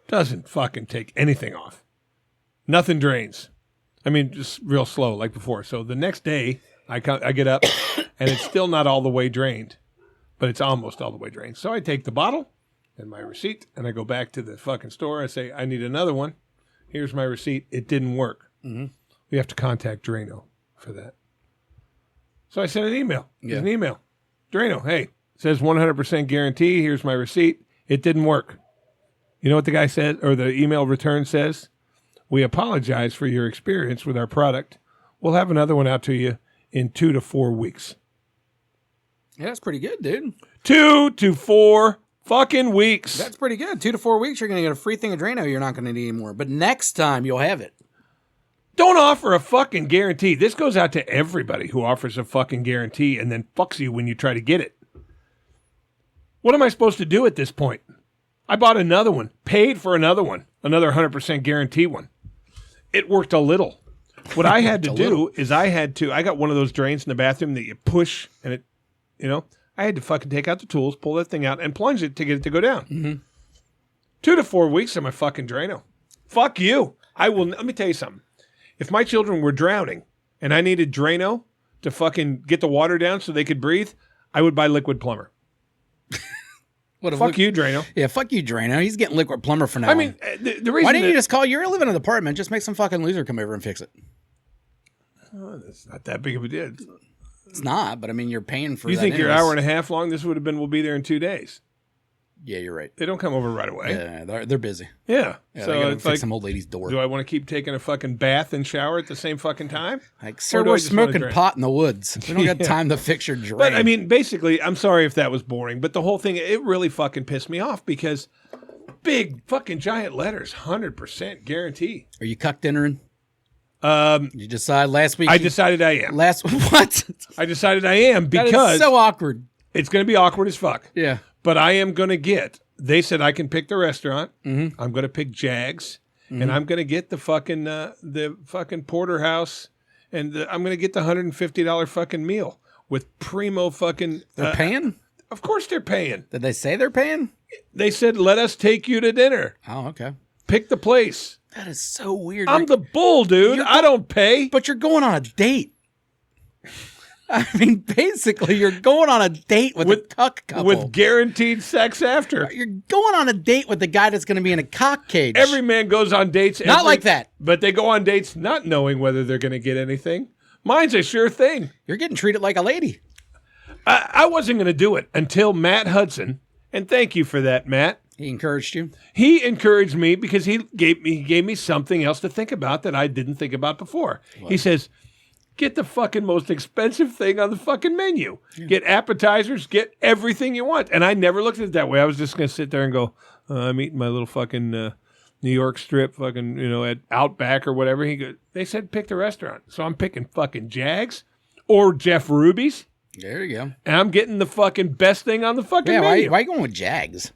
Doesn't fucking take anything off. Nothing drains. I mean, just real slow like before. So the next day, I get up, and it's still not all the way drained, but it's almost all the way drained. So I take the bottle and my receipt, and I go back to the fucking store. I say, I need another one. Here's my receipt. It didn't work. Mm-hmm. We have to contact Drano for that. So I sent an email. Yeah. An email. Drano, hey, it says 100% guarantee. Here's my receipt. It didn't work. You know what the guy said, or the email return says? We apologize for your experience with our product. We'll have another one out to you in 2 to 4 weeks. Yeah, that's pretty good, dude. 2 to 4 fucking weeks. That's pretty good. 2 to 4 weeks, you're going to get a free thing of Drano you're not going to need anymore. But next time, you'll have it. Don't offer a fucking guarantee. This goes out to everybody who offers a fucking guarantee and then fucks you when you try to get it. What am I supposed to do at this point? I bought another one, paid for another one, another 100% guarantee one. It worked a little. What I had to do is I got one of those drains in the bathroom that you push and it, I had to fucking take out the tools, pull that thing out, and plunge it to get it to go down. Mm-hmm. 2 to 4 weeks of my fucking Drano. Fuck you. Let me tell you something. If my children were drowning and I needed Drano to fucking get the water down so they could breathe, I would buy Liquid Plumber. Fuck you, Drano. Yeah, fuck you, Drano. He's getting Liquid Plumber for now. I mean, the reason. Why didn't you just call? You're living in an apartment. Just make some fucking loser come over and fix it. It's not that big of a deal. It's not, but I mean, you're paying for. You think you're an hour and a half long? This would have been. We'll be there in 2 days. Yeah, you're right. They don't come over right away. Yeah, they're busy. Yeah. So it's like some old lady's door. Do I want to keep taking a fucking bath and shower at the same fucking time? Like, sir, we're smoking pot in the woods. We don't got time to fix your drain. But I mean, basically, I'm sorry if that was boring, but the whole thing, it really fucking pissed me off because big fucking giant letters, 100% guarantee. Are you cucked entering? You decide last week. I decided I am. What? I decided I am because that is so awkward. It's going to be awkward as fuck. Yeah. But I am going to get. They said I can pick the restaurant. Mm-hmm. I'm going to pick Jags, and I'm going to get the fucking porterhouse, and I'm going to get the $150 fucking meal with primo fucking. They're paying. Of course they're paying. Did they say they're paying? They said, "Let us take you to dinner." Oh, okay. Pick the place. That is so weird. I'm the bull, dude. I don't pay. But you're going on a date. I mean, basically, you're going on a date with a cuck couple. With guaranteed sex after. You're going on a date with the guy that's going to be in a cock cage. Every man goes on dates. Not like that. But they go on dates not knowing whether they're going to get anything. Mine's a sure thing. You're getting treated like a lady. I wasn't going to do it until Matt Hudson, and thank you for that, Matt. He encouraged you? He encouraged me because he gave me something else to think about that I didn't think about before. What? He says, get the fucking most expensive thing on the fucking menu. Yeah. Get appetizers, get everything you want. And I never looked at it that way. I was just going to sit there and go, I'm eating my little fucking New York strip fucking, at Outback or whatever. They said pick the restaurant. So I'm picking fucking Jags or Jeff Ruby's. There you go. And I'm getting the fucking best thing on the fucking menu. Why are you going with Jags?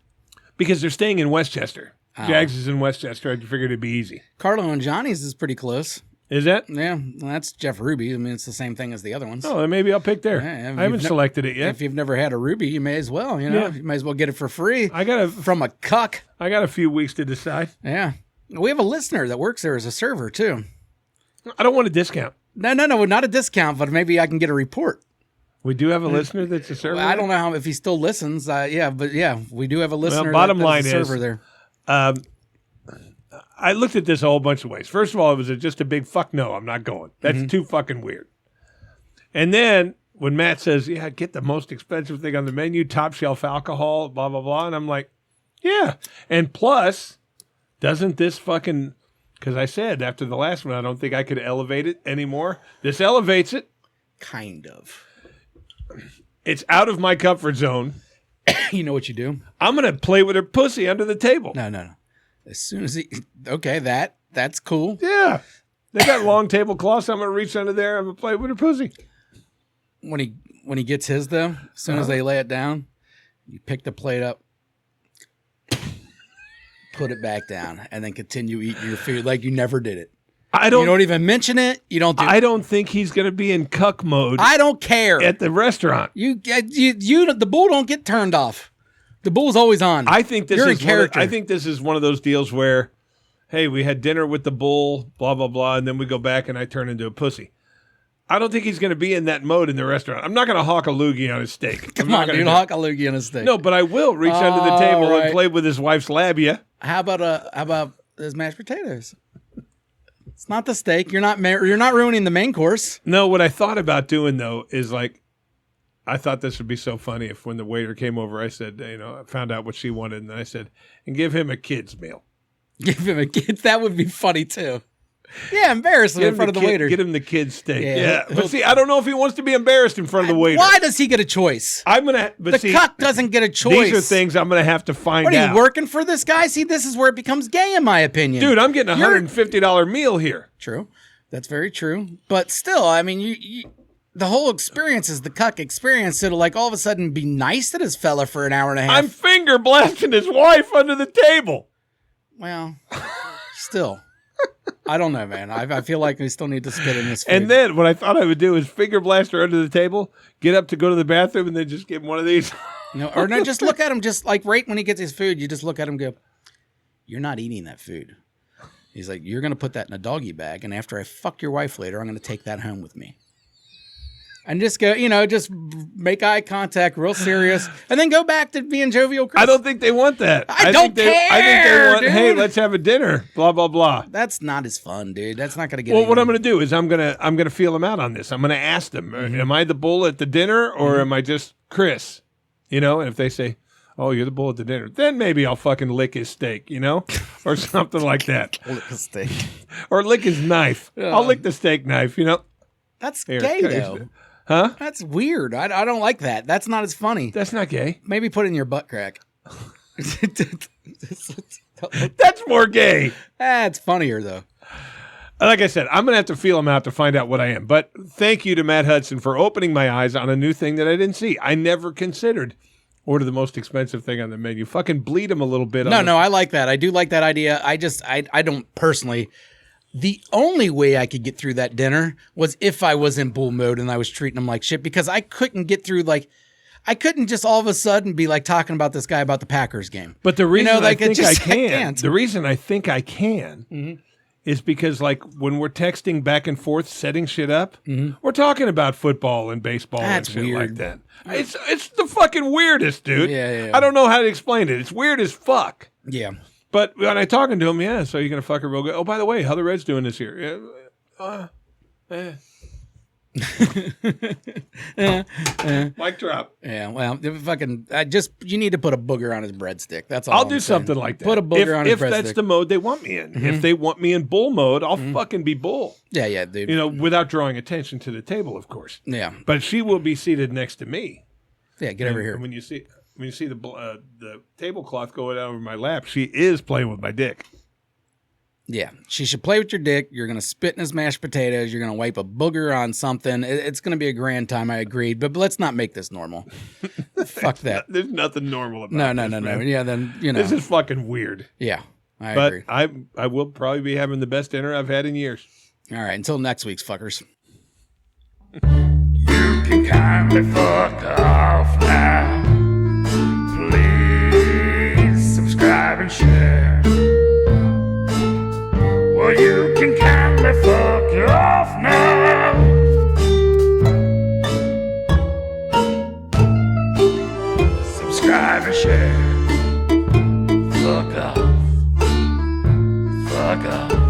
Because they're staying in Westchester. Oh. Jags is in Westchester. I figured it'd be easy. Carlo and Johnny's is pretty close. Is that? Yeah, well, that's Jeff Ruby. I mean, it's the same thing as the other ones. Oh, then maybe I'll pick there. Yeah, I haven't selected it yet. If you've never had a Ruby, you may as well. You might as well get it for free. From a cuck. I got a few weeks to decide. Yeah, we have a listener that works there as a server too. I don't want a discount. No, not a discount, but maybe I can get a report. We do have a listener that's a server. Well, I don't know if he still listens. We do have a listener. Well, bottom line that's a server there. I looked at this a whole bunch of ways. First of all, it was just a big fuck no, I'm not going. That's too fucking weird. And then when Matt says, yeah, get the most expensive thing on the menu, top shelf alcohol, blah, blah, blah. And I'm like, yeah. And plus, doesn't this fucking, because I said after the last one, I don't think I could elevate it anymore. This elevates it. Kind of. It's out of my comfort zone. You know what you do? I'm going to play with her pussy under the table. No. As soon as that's cool. Yeah. They got long tablecloths. I'm going to reach under there. I'm going to play with her pussy. When he gets his, though, as soon as they lay it down, you pick the plate up, put it back down, and then continue eating your food like you never did it. You don't even mention it. I don't think he's going to be in cuck mode. I don't care. At the restaurant. The bull don't get turned off. The bull's always on. I think this is one of those deals where, hey, we had dinner with the bull, blah, blah, blah, and then we go back and I turn into a pussy. I don't think he's going to be in that mode in the restaurant. I'm not going to hawk a loogie on his steak. Come on, dude, hawk a loogie on his steak. No, but I will reach under the table and play with his wife's labia. How about his mashed potatoes? It's not the steak. You're not ruining the main course. No, what I thought about doing though is I thought this would be so funny if when the waiter came over, I said, I found out what she wanted, and I said, and give him a kid's meal. Give him a kid's. That would be funny too. Yeah, embarrass him in front of the waiter. Get him the kid's steak. Yeah. But see, I don't know if he wants to be embarrassed in front of the waiter. Why does he get a choice? Cuck doesn't get a choice. These are things I'm going to have to find out. What, are you working for this guy? See, this is where it becomes gay, in my opinion. Dude, I'm getting a $150 meal here. True. That's very true. But still, I mean, the whole experience is the cuck experience. It'll all of a sudden be nice to this fella for an hour and a half. I'm finger blasting his wife under the table. Well, still. I don't know, man. I feel like we still need to spit in this food. And then what I thought I would do is finger blast her under the table, get up to go to the bathroom, and then just give him one of these. Or no, just look at him. Just like right when he gets his food, you just look at him and go, "You're not eating that food." He's like, "You're going to put that in a doggy bag, and after I fuck your wife later, I'm going to take that home with me." And just go, just make eye contact, real serious, and then go back to being jovial. Chris. I don't think they want that. I don't care. I think they want, dude. hey, let's have a dinner, blah, blah, blah. That's not as fun, dude. That's not going to get Well, what I'm going to do is I'm going to feel them out on this. I'm going to ask them, am I the bull at the dinner or am I just Chris? And if they say, oh, you're the bull at the dinner, then maybe I'll fucking lick his steak, or something like that. lick his steak. Or lick his knife. I'll lick the steak knife, That's Here, gay, though. Huh? That's weird. I don't like that. That's not as funny. That's not gay. Maybe put it in your butt crack. That's more gay. It's funnier, though. Like I said, I'm going to have to feel them out to find out what I am. But thank you to Matt Hudson for opening my eyes on a new thing that I didn't see. I never considered order the most expensive thing on the menu. Fucking bleed them a little bit. No, I like that. I do like that idea. I don't personally. The only way I could get through that dinner was if I was in bull mode and I was treating them like shit, because I couldn't get through, I couldn't just all of a sudden be talking about this guy about the Packers game. But the reason I think I can, can't. The reason I think I can is because when we're texting back and forth, setting shit up, we're talking about football and baseball and shit weird. like that. It's the fucking weirdest, dude. Yeah. I don't know how to explain it. It's weird as fuck. Yeah. But when I talking to him, so you're gonna fuck her real good. Oh, by the way, how the Reds doing this year? Mic drop. Yeah, well, you need to put a booger on his breadstick. That's all. I'll I'm do saying. something like that. Put a booger on his breadstick. If that's the mode they want me in. If they want me in bull mode, I'll fucking be bull. Yeah, dude. Without drawing attention to the table, of course. Yeah. But she will be seated next to me. Yeah, get over here. And when you see the tablecloth going over my lap, she is playing with my dick. Yeah, she should play with your dick. You're going to spit in his mashed potatoes. You're going to wipe a booger on something. It's going to be a grand time, I agreed. But let's not make this normal. Fuck that. There's nothing normal about this. No. Man. Yeah, then, This is fucking weird. Yeah, I agree. But I will probably be having the best dinner I've had in years. All right, until next week's fuckers. You can kindly fuck off now. Please subscribe and share. Well, you can kindly fuck off now. Subscribe and share. Fuck off. Fuck off.